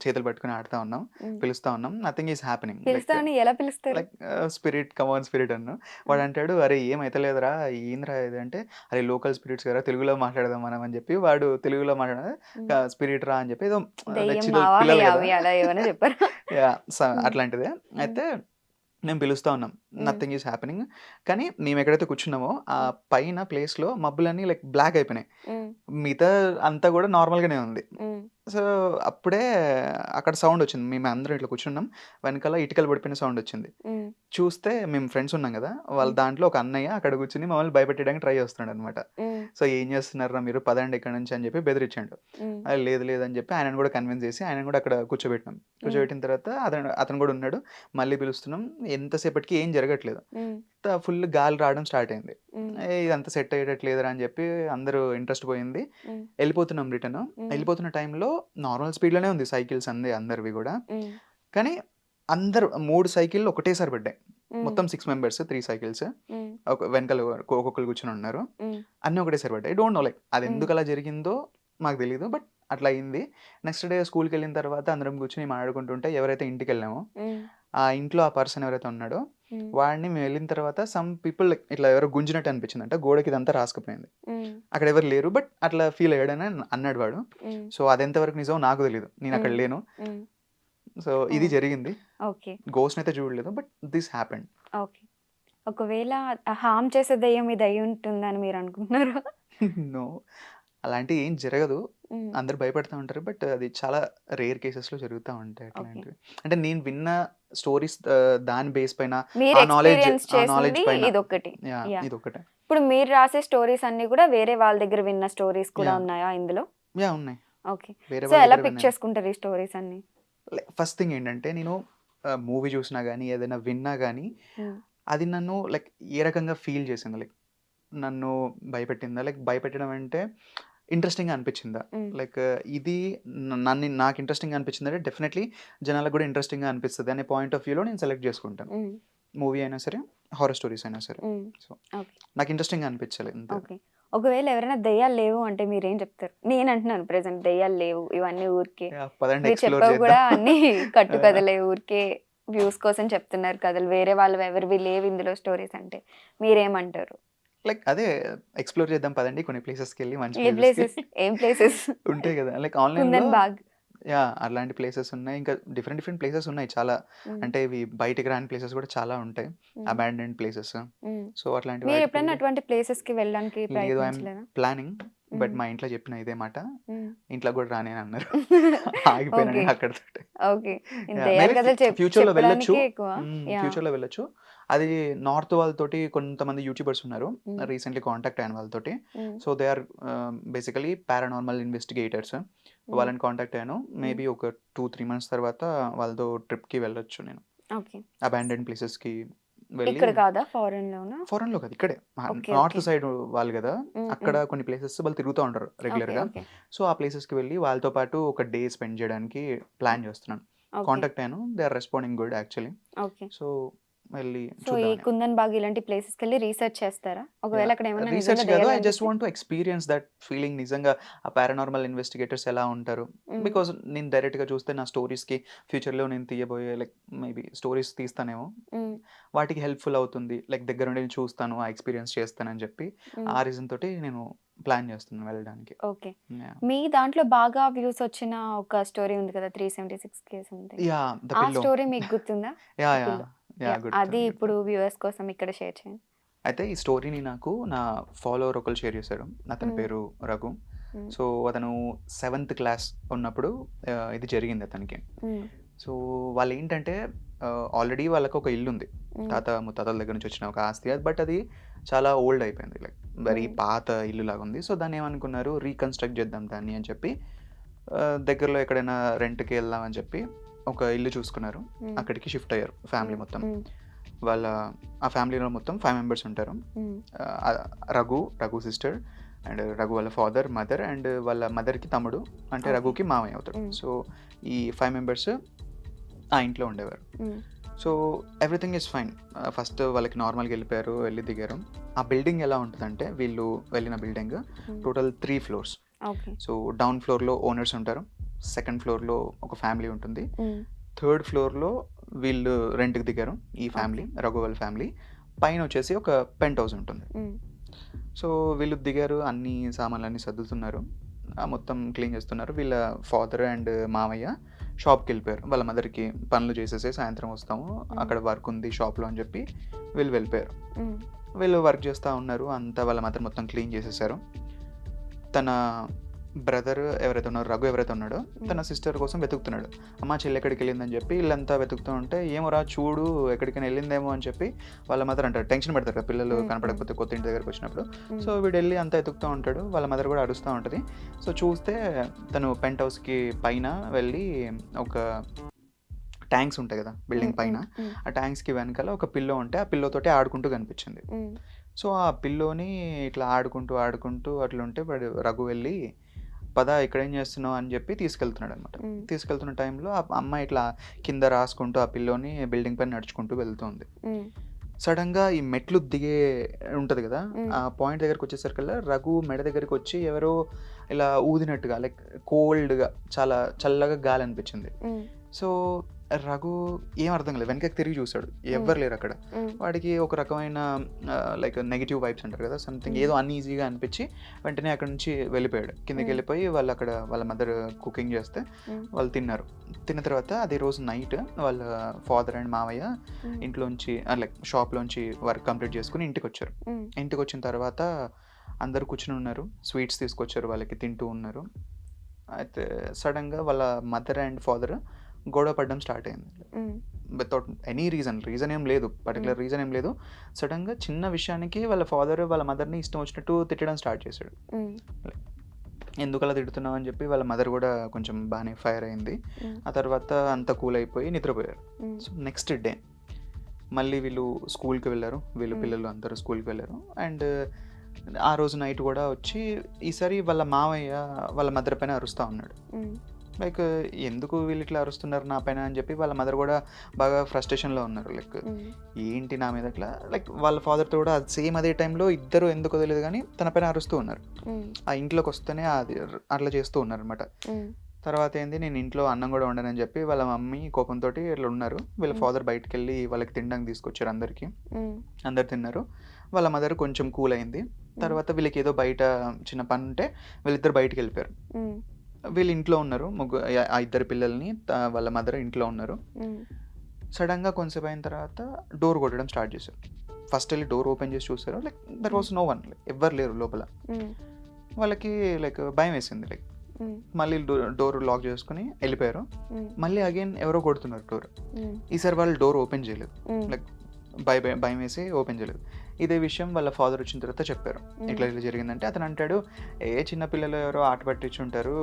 చేతులు పట్టుకుని ఆడుతా ఉన్నాం, పిలుస్తా ఉన్నాం, నథింగ్ ఈస్ హ్యాపెనింగ్. పిలుస్తామని ఎలా పిలుస్తారు? లైక్ స్పిరిట్ కమాన్ స్పిరిట్ అన్న. వాడు అంటాడు, అరే ఏమైతలేదురా ఏంద్రా ఇది అంటే, అరే లోకల్ స్పిరిట్స్ కదా తెలుగులో మాట్లాడదాం మనం అని చెప్పి వాడు తెలుగులో మాట్లాడదా స్పిరిట్ రా అని చెప్పి ఏదో దెయ్యం మావా అవి అలా ఏమైనా చెప్పారు? అట్లాంటిదే. అయితే మేము పిలుస్తా ఉన్నాం, నథింగ్ ఈస్ హ్యాపెనింగ్. కానీ మేము ఎక్కడైతే కూర్చున్నామో ఆ పైన ప్లేస్లో మబ్బులన్నీ లైక్ బ్లాక్ అయిపోయినాయి, మిగతా అంతా కూడా నార్మల్గానే ఉంది. సో అప్పుడే అక్కడ సౌండ్ వచ్చింది, మేము అందరం ఇట్లా కూర్చున్నాం, వెనకాల ఇటుకలు పడిపోయిన సౌండ్ వచ్చింది. చూస్తే మేము ఫ్రెండ్స్ ఉన్నాం కదా, వాళ్ళ దాంట్లో ఒక అన్నయ్య అక్కడ కూర్చుని మమ్మల్ని భయపెట్టడానికి ట్రై చేస్తున్నాడు అనమాట. సో ఏం చేస్తున్నారా మీరు, పదండి ఇక్కడ నుంచి అని చెప్పి బెదిరించాడు. లేదు లేదని చెప్పి ఆయన కూడా కన్విన్స్ చేసి ఆయన కూడా అక్కడ కూర్చోబెట్టినాం. కూర్చోబెట్టిన తర్వాత అతను కూడా ఉన్నాడు, మళ్ళీ పిలుస్తున్నాం, ఎంతసేపటికి ఏం జరగట్లేదు, ఫుల్ గాలి రావడం స్టార్ట్ అయింది. ఇదంతా సెట్ అయ్యేటట్లేదురా అని చెప్పి అందరూ ఇంట్రెస్ట్ పోయింది. వెళ్ళిపోతున్నాం రిటర్న్. వెళ్ళిపోతున్న టైంలో నార్మల్ స్పీడ్లోనే ఉంది సైకిల్స్ అందరివి కూడా. కానీ అందరు 3 సైకిళ్ళు ఒకటేసారి పడ్డాయి, మొత్తం 6 మెంబర్స్ 3 సైకిల్స్, వెనకాల ఒక్కొక్కరు కూర్చొని ఉన్నారు, అన్నీ ఒకటేసారి పడ్డాయి. డోంట్ నో లైక్ అది ఎందుకు అలా జరిగిందో మాకు తెలియదు, బట్ అట్లా అయింది. నెక్స్ట్ డే స్కూల్కి వెళ్ళిన తర్వాత అందరం కూర్చొని మాట్లాడుకుంటుంటే ఎవరైతే ఇంటికి వెళ్ళామో ఆ ఇంట్లో ఆ పర్సన్ ఎవరైతే ఉన్నాడో వాడిని మేము వెళ్ళిన తర్వాత సమ్ పీపుల్ ఇట్లా ఎవరో గుంజినట్టు అనిపించింది అంట, గోడకి ఇదంతా రాసుకుపోయింది, అక్కడ ఎవరు లేరు బట్ అట్లా ఫీల్ అయ్యాడని అన్నాడు వాడు. సో అది ఎంతవరకు నిజం నాకు తెలియదు, నేను అక్కడ లేను. సో ఇది జరిగింది, గోస్ట్ అయితే చూడలేదు, బట్ దిస్ హ్యాపెండ్. ఓకే, ఒకవేళ హామ్ చేసే దయ్యం ఇది అయి ఉంటుందని మీరు అనుకుంటున్నారా? నో, అలాంటి ఏం జరగదు, అందరు భయపడుతూ ఉంటారు, బట్ అది చాలా రేర్ కేసెస్ లో జరుగుతూ ఉంటాయి అట్లాంటివి. అంటే నేను విన్న స్టోరీస్ దాని బేస్ పైన నాలెడ్జ్ పైన ఇదొకటి. ఇదొకటే. ఇప్పుడు మీరు రాసే స్టోరీస్ అన్ని కూడా వేరే వాళ్ళ దగ్గర విన్న స్టోరీస్ కూడా ఉన్నాయా ఇందులో? ఉన్నాయి. ఓకే, సో ఎలా పిక్ చేసుకుంటారు ఈ స్టోరీస్ అన్ని? ఫస్ట్ థింగ్ ఏంటంటే నేను మూవీ చూసినా కానీ ఏదైనా విన్నా కానీ అది నన్ను లైక్ ఏ రకంగా ఫీల్ చేసింది, లైక్ నన్ను భయపెట్టిందా, లైక్ భయపెట్టడం అంటే ఇంట్రెస్టింగ్గా అనిపించిందా, లైక్ ఇది నాకు ఇంట్రెస్టింగ్గా అనిపించిందంటే డెఫినెట్లీ జనాలకు కూడా ఇంట్రెస్టింగ్గా అనిపిస్తుంది అనే పాయింట్ ఆఫ్ వ్యూలో నేను సెలెక్ట్ చేసుకుంటాను, మూవీ అయినా సరే హారర్ స్టోరీస్ అయినా సరే. సో నాకు ఇంట్రెస్టింగ్గా అనిపించాలి. ఒకవేళ ఎవరైనా దయ్యాలు లేవు అంటే మీరేం చెప్తారు? నేను అంటున్నాను ప్రెసెంట్ దయ్యాలు లేవు, ఇవన్నీ ఊరికే మీరు చెప్పావు కూడా, అన్ని కట్టు కథలే, ఊరికే వ్యూస్ కోసం చెప్తున్నారు కథలు, వేరే వాళ్ళు ఎవరివి లేవు ఇందులో స్టోరీస్ అంటే మీరేమంటారు? లైక్ అదే ఎక్స్ప్లోర్ చేద్దాం పదండి, కొన్ని ప్లేసెస్కి వెళ్ళి మంచి ఏం ప్లేసెస్ ఉంటాయి కదా, లైక్ ఆన్లైన్ అలాంటి ప్లేసెస్ ఉన్నాయి, ఇంకా డిఫరెంట్ ప్లేసెస్ ఉన్నాయి చాలా. అంటే ఇవి బయటకి రాని ప్లేసెస్ కూడా చాలా ఉంటాయి, అబాండెండ్ ప్లేసెస్. సో అట్లాంటి మీరు ఎప్పుడైనా అటువంటి ప్లేసెస్ కి వెళ్ళడానికి ప్లానింగ్, బట్ మా ఇంట్లో చెప్పిన ఇదే మాట, ఇంట్లో కూడా రాని అన్నారు, ఆగిపోయినా అక్కడ. ఫ్యూచర్ లో వెళ్ళొచ్చు. అది నార్త్ వాళ్ళతోటి కొంతమంది యూట్యూబర్స్ ఉన్నారు, రీసెంట్లీ కాంటాక్ట్ అయిన వాళ్ళతోటి. So they are basically paranormal investigators, వాళ్ళని కాంటాక్ట్ అయ్యాను. మేబీ ఒక 2-3 months తర్వాత వాళ్ళతో ట్రిప్ కి వెళ్ళొచ్చు నేను, అబాండెడ్ ప్లేసెస్ కి వెళ్ళి. ఫారెన్ లో కాదు, ఇక్కడే నార్త్ సైడ్ వాళ్ళు కదా, అక్కడ కొన్ని ప్లేసెస్ వాళ్ళు తిరుగుతూ ఉంటారు రెగ్యులర్ గా. సో ఆ ప్లేసెస్ కి వెళ్ళి వాళ్ళతో పాటు ఒక డే స్పెండ్ చేయడానికి ప్లాన్ చేస్తున్నాను. కాంటాక్ట్ అయ్యాను, they are responding good actually. So వెళ్ళి కుందన్ బాగ్ ఇలాంటి ప్లేసెస్ కి వెళ్ళి రీసెర్చ్ చేస్తారా? ఒకవేళ అక్కడ ఏమైనా రీసెర్చ్ కాదు, I just want to experience that feeling, నిజంగా ఆ పారానార్మల్ ఇన్వెస్టిగేటర్స్ ఎలా ఉంటారు. బికాజ్ నేను డైరెక్ట్ గా చూస్తే నా స్టోరీస్ కి ఫ్యూచర్ లో నేను తీయబోయే లైక్ మేబీ స్టోరీస్ తీస్తానేమో, వాటికి హెల్ప్ఫుల్ అవుతుంది, లైక్ దగ్గర నుండి చూస్తాను, ఆ ఎక్స్పీరియన్స్ చేస్తానని చెప్పి ఆ రీజన్ తోటి నేను ప్లాన్ చేస్తున్నాను వెళ్ళడానికి. ఓకే, మీ దాంట్లో బాగా వ్యూస్ వచ్చిన ఒక స్టోరీ ఉంది కదా, 376K సంథింగ్, ఆ స్టోరీ మీకు గుర్తుందా? అది ఇప్పుడు వ్యూవర్స్ కోసం ఇక్కడ షేర్ చేయండి. అయితే ఈ స్టోరీని నాకు నా ఫాలోవర్ ఒకరు షేర్ చేశాడు, అతని పేరు రఘు. సో అతను 7th క్లాస్ ఉన్నప్పుడు ఇది జరిగింది అతనికి. సో వాళ్ళు ఏంటంటే ఆల్రెడీ వాళ్ళకి ఒక ఇల్లు ఉంది, ముత్తాతల దగ్గర నుంచి వచ్చిన ఒక ఆస్తి, బట్ అది చాలా ఓల్డ్ అయిపోయింది, లైక్ వెరీ పాత ఇల్లు లాగా ఉంది. సో దాన్ని ఏమనుకున్నారు, రీకన్స్ట్రక్ట్ చేద్దాం దాన్ని అని చెప్పి దగ్గరలో ఎక్కడైనా రెంట్కి వెళ్దాం అని చెప్పి ఒక ఇల్లు చూసుకున్నారు, అక్కడికి షిఫ్ట్ అయ్యారు ఫ్యామిలీ మొత్తం. ఆ ఫ్యామిలీలో మొత్తం 5 members ఉంటారు. రఘు సిస్టర్ అండ్ రఘు వాళ్ళ ఫాదర్, మదర్ అండ్ వాళ్ళ మదర్కి తమ్ముడు, అంటే రఘుకి మామయ్య అవుతాడు. సో ఈ 5 members ఆ ఇంట్లో ఉండేవారు. So everything is fine. First వాళ్ళకి నార్మల్గా వెళ్ళిపోయారు, వెళ్ళి దిగారు. ఆ బిల్డింగ్ ఎలా ఉంటుందంటే, వీళ్ళు వెళ్ళిన building total 3 floors. Okay. So down ఫ్లోర్లో ఓనర్స్ ఉంటారు, సెకండ్ ఫ్లోర్లో ఒక ఫ్యామిలీ ఉంటుంది, థర్డ్ ఫ్లోర్లో వీళ్ళు రెంట్కి దిగారు, ఈ ఫ్యామిలీ రఘు వాళ్ళ ఫ్యామిలీ. పైన వచ్చేసి ఒక పెంట్ హౌస్ ఉంటుంది. సో వీళ్ళు దిగారు, అన్ని సామాన్లన్నీ సర్దుతున్నారు, మొత్తం క్లీన్ చేస్తున్నారు. వీళ్ళ ఫాదర్ అండ్ మామయ్య షాప్కి వెళ్ళిపోయారు. వాళ్ళ మదర్కి పనులు చేసేసి సాయంత్రం వస్తాము, అక్కడ వర్క్ ఉంది షాప్లో అని చెప్పి వీళ్ళు వెళ్ళిపోయారు. వీళ్ళు వర్క్ చేస్తూ ఉన్నారు, అంతా వాళ్ళ మదర్ మొత్తం క్లీన్ చేసేసారు. తన బ్రదర్ ఎవరైతే ఉన్నారో, రఘు ఎవరైతే ఉన్నాడో, తన సిస్టర్ కోసం వెతుకుతున్నాడు. అమ్మ చెల్లి ఎక్కడికి వెళ్ళిందని చెప్పి వీళ్ళంతా వెతుకుతూ ఉంటే, ఏమోరా చూడు ఎక్కడికైనా వెళ్ళిందేమో అని చెప్పి వాళ్ళ మదర్ అంటారు. టెన్షన్ పెడతారు కదా పిల్లలు కనపడకపోతే కొత్త ఇంటి దగ్గరకు వచ్చినప్పుడు. సో వీడు వెళ్ళి అంతా వెతుకుతూ ఉంటాడు, వాళ్ళ మదర్ కూడా అడుస్తూ ఉంటుంది. సో చూస్తే తను పెంట్ హౌస్కి పైన వెళ్ళి ఒక ట్యాంక్స్ ఉంటాయి కదా బిల్డింగ్ పైన, ఆ ట్యాంక్స్కి వెనకాల ఒక పిల్లో ఉంటే ఆ పిల్లోతోటి ఆడుకుంటూ కనిపించింది. సో ఆ పిల్లోని ఇట్లా ఆడుకుంటూ అట్లుంటే వాడు రఘు వెళ్ళి, పద ఇక్కడ ఏం చేస్తున్నావు అని చెప్పి తీసుకెళ్తున్నాడు అనమాట. తీసుకెళ్తున్న టైంలో ఆ అమ్మాయి ఇట్లా కింద రాసుకుంటూ ఆ పిల్లోని బిల్డింగ్ పైన నడుచుకుంటూ వెళ్తుంది. సడన్గా ఈ మెట్లు దిగే ఉంటుంది కదా, ఆ పాయింట్ దగ్గరకు వచ్చేసరికల్లా రఘు మెడ దగ్గరికి వచ్చి ఎవరో ఇలా ఊదినట్టుగా, లైక్ కోల్డ్గా, చాలా చల్లగా గాలి అనిపించింది. సో రఘు ఏం అర్థం కాలేదు, వెనకకి తిరిగి చూశాడు, ఎవ్వరు లేరు అక్కడ. వాడికి ఒక రకమైన లైక్ నెగిటివ్ వైబ్స్ అంటారు కదా, సంథింగ్ ఏదో అన్ఈజీగా అనిపించి వెంటనే అక్కడ నుంచి వెళ్ళిపోయాడు. కిందకి వెళ్ళిపోయి వాళ్ళు అక్కడ వాళ్ళ మదర్ కుకింగ్ చేస్తే వాళ్ళు తిన్నారు. తిన్న తర్వాత అదే రోజు నైట్ వాళ్ళ ఫాదర్ అండ్ మామయ్య ఇంట్లోంచి లైక్ షాప్లోంచి వర్క్ కంప్లీట్ చేసుకుని ఇంటికి వచ్చారు. ఇంటికి వచ్చిన తర్వాత అందరు కూర్చుని ఉన్నారు, స్వీట్స్ తీసుకొచ్చారు, వాళ్ళకి తింటూ ఉన్నారు. అయితే సడన్గా వాళ్ళ మదర్ అండ్ ఫాదర్ గొడవ పడడం స్టార్ట్ అయింది, వితౌట్ ఎనీ రీజన్ ఏం లేదు, పర్టికులర్ రీజన్ ఏం లేదు. సడన్గా చిన్న విషయానికి వాళ్ళ ఫాదర్ వాళ్ళ మదర్ని ఇష్టం వచ్చినట్టు తిట్టడం స్టార్ట్ చేశాడు. ఎందుకు అలా తిడుతున్నావు అని చెప్పి వాళ్ళ మదర్ కూడా కొంచెం బాగానే ఫైర్ అయింది. ఆ తర్వాత అంతా కూల్ అయిపోయి నిద్రపోయారు. సో నెక్స్ట్ డే మళ్ళీ వీళ్ళు స్కూల్కి వెళ్ళారు, వీళ్ళు పిల్లలు అందరూ స్కూల్కి వెళ్ళారు. అండ్ ఆ రోజు నైట్ కూడా వచ్చి ఈసారి వాళ్ళ మామయ్య వాళ్ళ మదర్ పైన అరుస్తూ ఉన్నాడు. లైక్ ఎందుకు వీళ్ళు ఇట్లా అరుస్తున్నారు నా పైన అని చెప్పి వాళ్ళ మదర్ కూడా బాగా ఫ్రస్ట్రేషన్లో ఉన్నారు. లైక్ ఏంటి నా మీద ఇట్లా, లైక్ వాళ్ళ ఫాదర్తో కూడా సేమ్ అదే టైంలో ఇద్దరు ఎందుకో తెలియదు కానీ తన పైన అరుస్తూ ఉన్నారు. ఆ ఇంట్లోకి వస్తేనే అది అట్లా చేస్తూ ఉన్నారు అనమాట. తర్వాత ఏంది, నేను ఇంట్లో అన్నం కూడా ఉండనని చెప్పి వాళ్ళ మమ్మీ కోపంతో ఇట్లా ఉన్నారు. వీళ్ళ ఫాదర్ బయటకు వెళ్ళి వాళ్ళకి తినడానికి తీసుకొచ్చారు, అందరు తిన్నారు. వాళ్ళ మదర్ కొంచెం కూల్ అయింది. తర్వాత వీళ్ళకి ఏదో బయట చిన్న పని ఉంటే వీళ్ళిద్దరు బయటకు వెళ్ళిపోయారు. వీళ్ళు ఇంట్లో ఉన్నారు, ఆ ఇద్దరు పిల్లల్ని వాళ్ళ మదర్ ఇంట్లో ఉన్నారు. సడన్గా కొంచెంసేపు అయిన తర్వాత డోర్ కొట్టడం స్టార్ట్ చేశారు. ఫస్ట్ వెళ్ళి డోర్ ఓపెన్ చేసి చూసారు, like there was no one, ఎవ్వరు లేరు లోపల. వాళ్ళకి లైక్ భయం వేసింది, లైక్ మళ్ళీ డోర్ లాక్ చేసుకుని వెళ్ళిపోయారు. మళ్ళీ అగైన్ ఎవరో కొడుతున్నారు డోర్. ఈసారి వాళ్ళు డోర్ ఓపెన్ చేయలేదు, లైక్ భయం వేసి ఓపెన్ చేయలేదు. ఇదే విషయం వాళ్ళ ఫాదర్ వచ్చిన తర్వాత చెప్పారు, ఇట్లా జరిగిందంటే. అతను అంటాడు, చిన్న పిల్లలు ఎవరో ఆట పట్టించి ఉంటారు,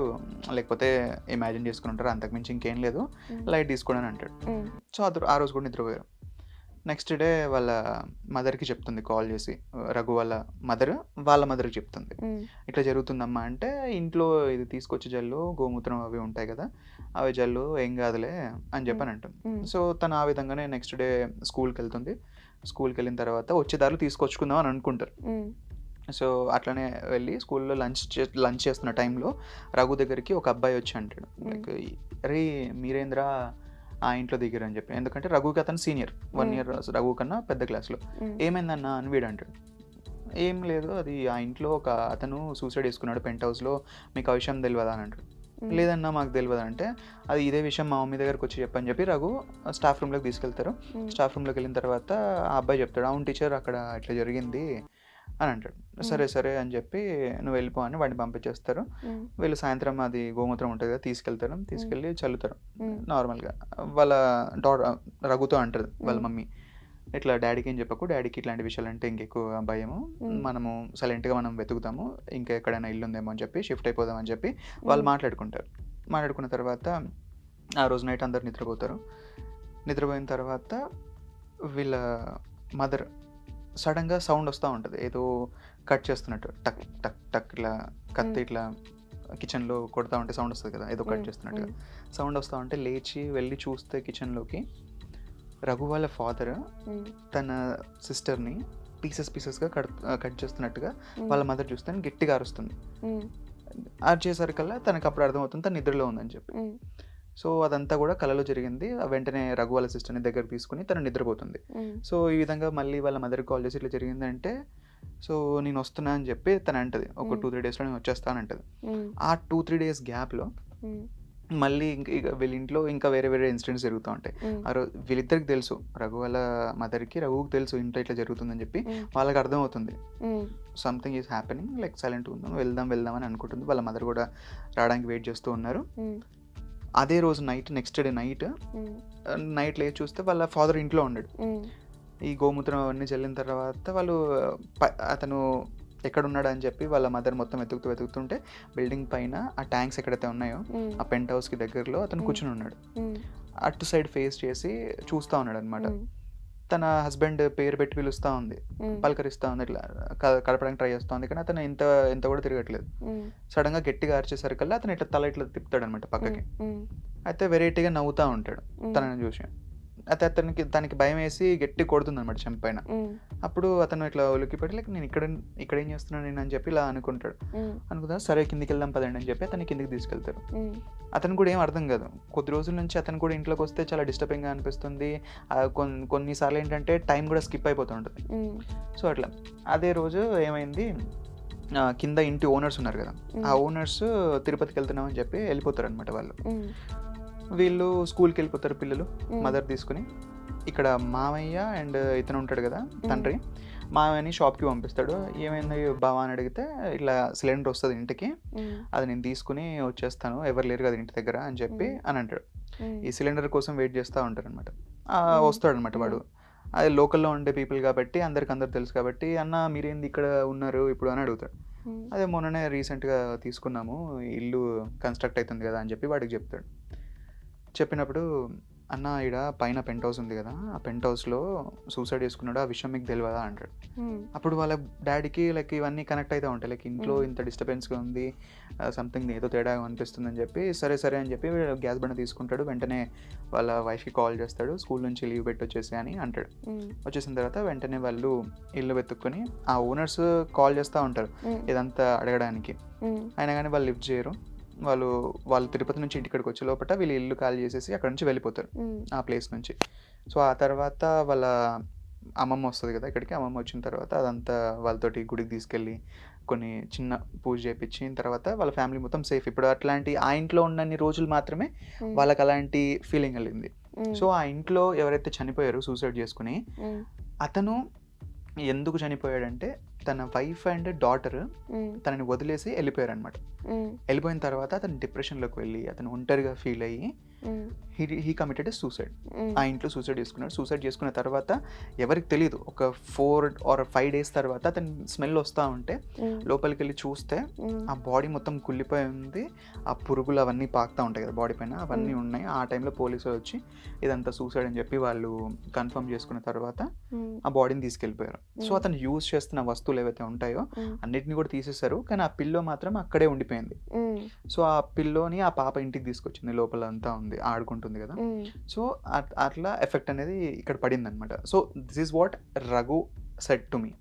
లేకపోతే ఇమాజిన్ చేసుకుని ఉంటారు, అంతకుమించి ఇంకేం లేదు, లైట్ తీసుకోండి అని అంటాడు. సో ఆ రోజు కూడా నిద్రపోయారు. నెక్స్ట్ డే వాళ్ళ మదర్కి చెప్తుంది కాల్ చేసి, రఘు వాళ్ళ మదర్కి చెప్తుంది, ఇట్లా జరుగుతుందమ్మా అంటే, ఇంట్లో ఇది తీసుకొచ్చి జల్లు, గోమూత్రం అవి ఉంటాయి కదా, అవి జల్లు, ఏం కాదులే అని చెప్పని అంటుంది. సో తను ఆ విధంగానే నెక్స్ట్ డే స్కూల్కి వెళ్తుంది. స్కూల్కి వెళ్ళిన తర్వాత వచ్చేదారులు తీసుకొచ్చుకుందాం అని అనుకుంటారు. సో అట్లనే వెళ్ళి స్కూల్లో లంచ్ చేస్తున్న టైంలో రఘు దగ్గరికి ఒక అబ్బాయి వచ్చి అంటాడు, లైక్ అరే మీరేంద్రా ఆ ఇంట్లో దిగారు అని చెప్పి. ఎందుకంటే రఘుకి అతను సీనియర్, 1 year రఘు కన్నా పెద్ద క్లాస్లో. ఏమైందన్నా అని వీడు అంటాడు. ఏం లేదు, అది ఆ ఇంట్లో ఒక అతను సూసైడ్ చేసుకున్నాడు పెంట్ హౌస్లో, మీకు ఆ విషయం తెలియదా అని అంటాడు. లేదన్నా మాకు తెలియదు అంటే, అది ఇదే విషయం మా మమ్మీ దగ్గరకు వచ్చి చెప్పని చెప్పి రఘు స్టాఫ్ రూమ్లోకి తీసుకెళ్తారు. స్టాఫ్ రూమ్లోకి వెళ్ళిన తర్వాత ఆ అబ్బాయి చెప్తాడు, అవును టీచర్ అక్కడ ఇట్లా జరిగింది అని అంటాడు. సరే అని చెప్పి నువ్వు వెళ్ళిపో అని వాడిని పంపించేస్తారు. వీళ్ళు సాయంత్రం అది గోమూత్రం ఉంటుంది కదా, తీసుకెళ్ళి చల్లుతారు నార్మల్గా. వాళ్ళ రఘుతో అంటారు వాళ్ళ మమ్మీ, ఇట్లా డాడీకి ఏం చెప్పకు, డాడీకి ఇట్లాంటి విషయాలు అంటే ఇంకెక్కువ భయము, మనము సైలెంట్గా మనం వెతుకుతాము, ఇంకా ఎక్కడైనా ఇల్లు ఉందేమో అని చెప్పి షిఫ్ట్ అయిపోదాం అని చెప్పి వాళ్ళు మాట్లాడుకుంటారు. మాట్లాడుకున్న తర్వాత ఆ రోజు నైట్ అందరు నిద్రపోతారు. నిద్రపోయిన తర్వాత వీళ్ళ మదర్ సడన్గా సౌండ్ వస్తూ ఉంటుంది, ఏదో కట్ చేస్తున్నట్టు, టక్ టక్ టక్, ఇట్లా కత్తి ఇట్లా కిచెన్లో కొడతా ఉంటే సౌండ్ వస్తుంది కదా, ఏదో కట్ చేస్తున్నట్టుగా సౌండ్ వస్తూ ఉంటే లేచి వెళ్ళి చూస్తే కిచెన్లోకి రఘు వాళ్ళ ఫాదర్ తన సిస్టర్ని పీసెస్గా కట్ చేస్తున్నట్టుగా వాళ్ళ మదర్ చూస్తే గట్టిగా అరుస్తుంది. అరిచేసరికల్లా తనకు అప్పుడు అర్థమవుతుంది తను నిద్రలో ఉందని చెప్పి. సో అదంతా కూడా కలలో జరిగింది. వెంటనే రఘు వాళ్ళ సిస్టర్ని దగ్గర తీసుకుని తను నిద్రపోతుంది. సో ఈ విధంగా మళ్ళీ వాళ్ళ మదర్కి కాల్ చేసి ఇట్లా జరిగిందంటే, సో నేను వస్తున్నా అని చెప్పి తను అంటది, ఒక 2-3 డేస్లో నేను వచ్చేస్తాను అంటది. ఆ 2-3 డేస్ గ్యాప్లో మళ్ళీ ఇంకా వీళ్ళ ఇంట్లో ఇంకా వేరే వేరే ఇన్సిడెంట్స్ జరుగుతూ ఉంటాయి. వీళ్ళిద్దరికి తెలుసు, రఘు వాళ్ళ మదర్కి రఘుకి తెలుసు ఇంట్లో ఇట్లా జరుగుతుందని చెప్పి. వాళ్ళకి అర్థమవుతుంది something is happening, like silent ఉందాం, వెళ్దాం అని అనుకుంటుంది. వాళ్ళ మదర్ కూడా రావడానికి వెయిట్ చేస్తూ ఉన్నారు. అదే రోజు నెక్స్ట్ డే నైట్ లేచి చూస్తే వాళ్ళ ఫాదర్ ఇంట్లో ఉన్నాడు. ఈ గోమూత్రం అవన్నీ చల్లిన తర్వాత వాళ్ళు అతను ఎక్కడున్నాడు అని చెప్పి వాళ్ళ మదర్ మొత్తం వెతుకుతుంటే బిల్డింగ్ పైన ఆ ట్యాంక్స్ ఎక్కడైతే ఉన్నాయో ఆ పెంట్ హౌస్కి దగ్గరలో అతను కూర్చుని ఉన్నాడు. అటు సైడ్ ఫేస్ చేసి చూస్తూ ఉన్నాడు అనమాట. తన హస్బెండ్ పేరు పెట్టి పిలుస్తూ ఉంది, పలకరిస్తూ ఉంది, ఇట్లా కలపడానికి ట్రై చేస్తూ ఉంది, కానీ అతను ఎంత కూడా తిరగట్లేదు. సడన్గా గట్టిగా అరిచేసరికల్లా అతను ఇట్లా తల ఇట్లా తిప్పుతాడు అనమాట పక్కకి. అయితే వెరైటీగా నవ్వుతూ ఉంటాడు తనని చూసి. అయితే తనకి భయం వేసి గట్టి కొడుతుంది అనమాట చెంపైన. అప్పుడు అతను ఇట్లా ఉలిక్కిపడి లైక్ నేను ఇక్కడ ఏం చేస్తున్నాను నేను అని చెప్పి ఇలా అనుకుంటా. సరే కిందికి వెళ్దాం పదండి అని చెప్పి అతన్ని కిందికి తీసుకెళ్తారు. అతను కూడా ఏం అర్థం కాదు. కొద్ది రోజుల నుంచి అతను కూడా ఇంట్లోకి వస్తే చాలా డిస్టర్బింగ్గా అనిపిస్తుంది. కొన్నిసార్లు ఏంటంటే టైం కూడా స్కిప్ అయిపోతూ ఉంటుంది. సో అట్లా అదే రోజు ఏమైంది, కింద ఇంటి ఓనర్స్ ఉన్నారు కదా, ఆ ఓనర్స్ తిరుపతికి వెళ్తున్నాం అని చెప్పి వెళ్ళిపోతారు అనమాట. వీళ్ళు స్కూల్కి వెళ్ళిపోతారు పిల్లలు మదర్ తీసుకుని. ఇక్కడ మామయ్య అండ్ ఇతను ఉంటాడు కదా తండ్రి, మామయ్యని షాప్కి పంపిస్తాడు. ఏమైంది బావా అని అడిగితే ఇట్లా సిలిండర్ వస్తుంది ఇంటికి, అది నేను తీసుకుని వచ్చేస్తాను, ఎవరు లేరు కదా ఇంటి దగ్గర అని చెప్పి అని అంటాడు. ఈ సిలిండర్ కోసం వెయిట్ చేస్తూ ఉంటారు అనమాట. వస్తాడు అనమాట వాడు. అది లోకల్లో ఉండే పీపుల్ కాబట్టి అందరు తెలుసు కాబట్టి, అన్న మీరేంది ఇక్కడ ఉన్నారు ఇప్పుడు అని అడుగుతాడు. అదే మొన్ననే రీసెంట్గా తీసుకున్నాము, ఇల్లు కన్స్ట్రక్ట్ అవుతుంది కదా అని చెప్పి వాడికి చెప్తాడు. చెప్పినప్పుడు అన్న ఈడ పైన పెంట్ హౌస్ ఉంది కదా, ఆ పెంట్ హౌస్లో సూసైడ్ చేసుకున్నాడు, ఆ విషయం మీకు తెలియదా అంటాడు. అప్పుడు వాళ్ళ డాడీకి లైక్ ఇవన్నీ కనెక్ట్ అవుతూ ఉంటాయి, లైక్ ఇంట్లో ఇంత డిస్టర్బెన్స్గా ఉంది, సంథింగ్ ఏదో తేడా అనిపిస్తుంది అని చెప్పి సరే అని చెప్పి గ్యాస్ బండ తీసుకుంటాడు. వెంటనే వాళ్ళ వైఫ్కి కాల్ చేస్తాడు, స్కూల్ నుంచి లీవ్ పెట్టి వచ్చేసి అని అంటాడు. వచ్చేసిన తర్వాత వెంటనే వాళ్ళు ఇల్లు వెతుక్కొని ఆ ఓనర్స్ కాల్ చేస్తూ ఉంటారు ఇదంతా అడగడానికి, అయినా కానీ వాళ్ళు లిఫ్ట్ చేయరు. వాళ్ళు తిరుపతి నుంచి ఇంటికి వచ్చే లోపల వీళ్ళు ఇల్లు ఖాళీ చేసేసి అక్కడ నుంచి వెళ్ళిపోతారు ఆ ప్లేస్ నుంచి. సో ఆ తర్వాత వాళ్ళ అమ్మమ్మ వస్తుంది కదా ఇక్కడికి. అమ్మమ్మ వచ్చిన తర్వాత అదంతా వాళ్ళతోటి గుడికి తీసుకెళ్ళి కొన్ని చిన్న పూజ చేయించిన తర్వాత వాళ్ళ ఫ్యామిలీ మొత్తం సేఫ్. ఇప్పుడు అట్లాంటి ఆ ఇంట్లో ఉన్నన్ని రోజులు మాత్రమే వాళ్ళకి అలాంటి ఫీలింగ్ కలిగింది. సో ఆ ఇంట్లో ఎవరైతే చనిపోయారో సూసైడ్ చేసుకుని, అతను ఎందుకు చనిపోయాడంటే తన వైఫ్ అండ్ డాటర్ తనని వదిలేసి వెళ్ళిపోయారు అనమాట. వెళ్ళిపోయిన తర్వాత అతను డిప్రెషన్లోకి వెళ్ళి అతను ఒంటరిగా ఫీల్ అయ్యి హీ కమిటెడ్ సూసైడ్. ఆ ఇంట్లో సూసైడ్ చేసుకున్నాడు. సూసైడ్ చేసుకున్న తర్వాత ఎవరికి తెలియదు, ఒక 4 or 5 days తర్వాత అతను స్మెల్ వస్తూ ఉంటే లోపలికి వెళ్ళి చూస్తే ఆ బాడీ మొత్తం కుళ్ళిపోయి ఉంది, ఆ పురుగులు అవన్నీ పాకుతూ ఉంటాయి కదా బాడీ పైన, అవన్నీ ఉన్నాయి. ఆ టైంలో పోలీసులు వచ్చి ఇదంతా సూసైడ్ అని చెప్పి వాళ్ళు కన్ఫర్మ్ చేసుకున్న తర్వాత ఆ బాడీని తీసుకెళ్ళిపోయారు. సో అతను యూజ్ చేస్తున్న వస్తువులు ఏవైతే ఉంటాయో అన్నిటిని కూడా తీసేశారు, కానీ ఆ పిల్లో మాత్రం అక్కడే ఉండిపోయింది. సో ఆ పిల్లోని ఆ పాప ఇంటికి తీసుకొచ్చింది, లోపల అంతా ఉంది ఆడుకుంటుంది కదా. సో అట్లా ఎఫెక్ట్ అనేది ఇక్కడ పడింది అనమాట. So this is what Raghu said to me.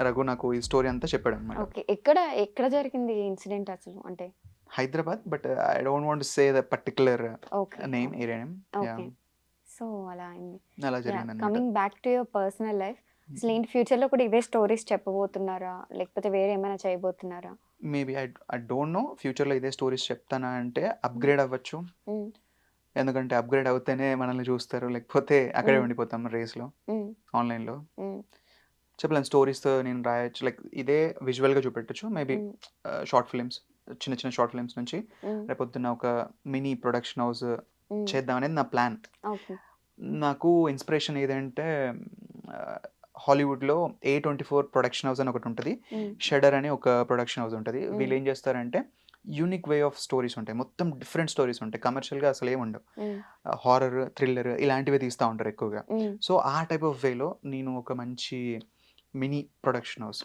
Raghu నాకు ఈ స్టోరీ అంతా చెప్పాడు అనమాట. ఎక్కడ జరిగింది ఇన్సిడెంట్ అసలు? అంటే Hyderabad, but I don't want to say the particular name, area name. So అలా అయింది. అలా జరిగింది. Coming back to your personal life, అసలు ఏంటి ఫ్యూచర్ లో కూడా ఇవే స్టోరీస్ చెప్పబోతున్నారా, లేకపోతే వేరే ఏమైనా చేయబోతున్నారా? మేబీ ఐ డోంట్ నో, ఫ్యూచర్లో ఇదే స్టోరీస్ చెప్తానా అంటే అప్గ్రేడ్ అవ్వచ్చు. ఎందుకంటే అప్గ్రేడ్ అవుతేనే మనల్ని చూస్తారు, లేకపోతే అక్కడే ఉండిపోతాం రేస్లో ఆన్లైన్లో. చెప్పలేను, స్టోరీస్తో నేను రాయొచ్చు, లైక్ ఇదే విజువల్గా చూపెట్టచ్చు. మేబీ షార్ట్ ఫిలిమ్స్, చిన్న షార్ట్ ఫిలిమ్స్ నుంచి రేపొద్దున ఒక మినీ ప్రొడక్షన్ హౌస్ చేద్దాం అనేది నా ప్లాన్. నాకు ఇన్స్పిరేషన్ ఏదంటే హాలీవుడ్లో A24 ప్రొడక్షన్ హౌస్ అని ఒకటి ఉంటుంది, షడర్ అని ఒక ప్రొడక్షన్ హౌస్ ఉంటుంది. వీళ్ళు ఏం చేస్తారంటే యూనిక్ వే ఆఫ్ స్టోరీస్ ఉంటాయి, మొత్తం డిఫరెంట్ స్టోరీస్ ఉంటాయి, కమర్షియల్గా అసలు ఏమి ఉండవు, హారర్, థ్రిల్లర్ ఇలాంటివి తీస్తూ ఉంటారు ఎక్కువగా. సో ఆ టైప్ ఆఫ్ వేలో నేను ఒక మంచి మినీ ప్రొడక్షన్ హౌస్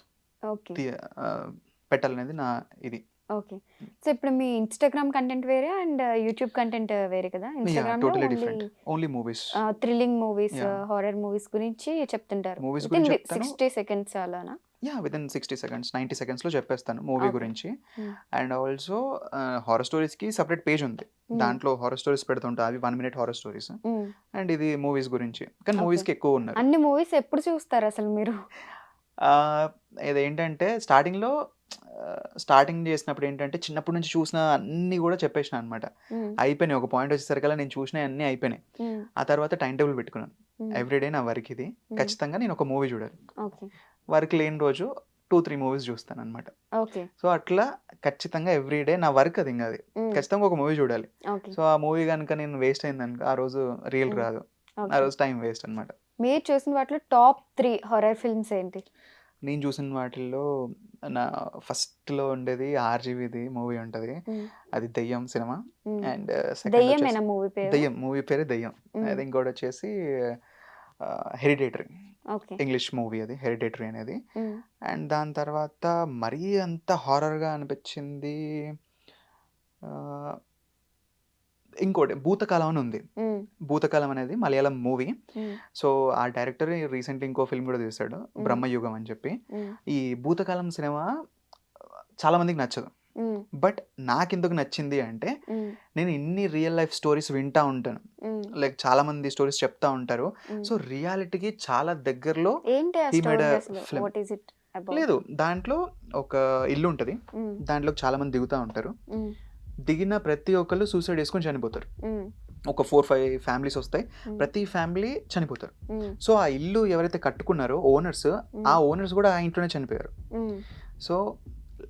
పెట్టాలనేది నా ఇది ఓకే. సో, ఇప్పుడు మీ ఇన్‌స్టాగ్రామ్ కంటెంట్ వేరే అండ్ యూట్యూబ్ కంటెంట్ వేరే కదా! యాహ్! ఇన్‌స్టాగ్రామ్‌లో totally only different. Only movies. Thrilling movies, yeah! Horror movies గురించి చెప్తుంటారు. మూవీస్ వితిన్ గురించి చెప్తాను. 60 సెకండ్స్ అలానా? యాహ్! వితిన్ 60 సెకండ్స్, 90 సెకండ్స్‌లో చెప్పేస్తాను మూవీ ఓకే. గురించి. హ్మ్. అండ్ ఆల్సో హారర్ స్టోరీస్‌కి సెపరేట్ పేజ్ ఉంది. హ్మ్. దాంట్లో హారర్ స్టోరీస్ పెడుతుంటా. అవి 1 minute horror stories. Hmm. And ఇది మూవీస్ గురించి. కానీ ఓకే. మూవీస్‌కి ఎక్కువ ఉన్నారు. అన్ని మూవీస్ ఎప్పుడు చూస్తారసలు మీరు? ఆహ్, ఇదేంటంటే స్టార్టింగ్ చేసినప్పుడు ఏంటంటే చిన్నప్పటి నుంచి చూసిన అన్నీ కూడా చెప్పేసినా అనమాట. హ్మ్. అయిపోయినాయి. ఒక పాయింట్ వచ్చేసరికల్లా నేను చూసినయి అన్నీ అయిపోయినాయి. హ్మ్. ఆ తర్వాత టైమ్ టేబుల్ పెట్టుకున్నాను. హ్మ్. ఎవ్రీడే నా వర్క్ ఇది. హ్మ్. ఖచ్చితంగా నేను ఒక మూవీ చూడాలి. ఓకే. వర్క్ లేని రోజు 2, 3 మూవీస్ చూస్తాననమాట. ఓకే. సో, అట్లా ఖచ్చితంగా ఎవ్రీడే నా వర్క్ అది ఇంగ అది. హ్మ్. ఖచ్చితంగా ఒక మూవీ చూడాలి. ఓకే. సో, ఆ మూవీ గనుక నేను వేస్ట్ అయిందనుకో ఆ రోజు రీల్ హ్మ్. రాదు. ఆ ఓకే. రోజు టైం వేస్ట్ అనమాట. మీరు చూసిన వాటిలో టాప్ 3 హారర్ ఫిల్మ్స్ ఏంటి? నేను చూసిన వాటిల్లో నా ఫస్ట్‌లో ఉండేది 'ఆర్‌జీవిది' మూవీ ఉంటది. హ్మ్. అది 'దెయ్యం' సినిమా. హ్మ్. అండ్ సెకండ్ వచ్చేసి దెయ్యమేనా మూవీ పేరు? 'దెయ్యం' మూవీ పేరే 'దెయ్యం'. హ్మ్. అది ఇంకోటొచ్చేసి 'హెరిడేటరీ' ఓకే. ఇంగ్లీష్ మూవీ అది 'హెరిడేటరీ' అనేది. హ్మ్. అండ్ దాని తర్వాత మరీ అంత హారర్‌గా అనిపించింది ఆహ్, ఇంకోటి 'భూతకాలం' అని ఉంది. హ్మ్. 'భూతకాలం' అనేది మలయాళం మూవీ. హ్మ్. సో, ఆ డైరెక్టర్ రీసెంట్‌లీ ఇంకో ఫిల్మ్ కూడా తీశాడు హ్మ్. 'బ్రహ్మయుగం' అని చెప్పి. హ్మ్. ఈ 'భూతకాలం' సినిమా చాలా మందికి నచ్చదు. హ్మ్. బట్ నాకెందుకు నచ్చింది అంటే, హ్మ్. నేను ఇన్ని రియల్ లైఫ్ స్టోరీస్ వింటా ఉంటాను. హ్మ్. లైక్ చాలామంది స్టోరీస్ చెప్తా ఉంటారు. హ్మ్. సో, రియాలిటీకి చాలా దగ్గరలో ఏంటి ఆ హి మేడ్ స్టోరీ ఎ అసలు? Film. What is it about? లేదు, దాంట్లో ఒక ఇల్లు ఉంటది. హ్మ్. దాంట్లోకి చాలామంది దిగుతా ఉంటారు. హ్మ్. దిగిన ప్రతి ఒక్కళ్ళు సూసైడ్ చేసుకొని చనిపోతారు. హ్మ్. ఒక 4, 5 ఫ్యామిలీస్ వస్తాయి. హ్మ్. ప్రతి ఫ్యామిలీ చనిపోతారు. హ్మ్. సో, ఆ ఇల్లు ఎవరైతే కట్టుకున్నారో ఓనర్స్, ఆ హ్మ్. ఓనర్స్ కూడా ఆ ఇంట్లోనే చనిపోయారు. హ్మ్. సో,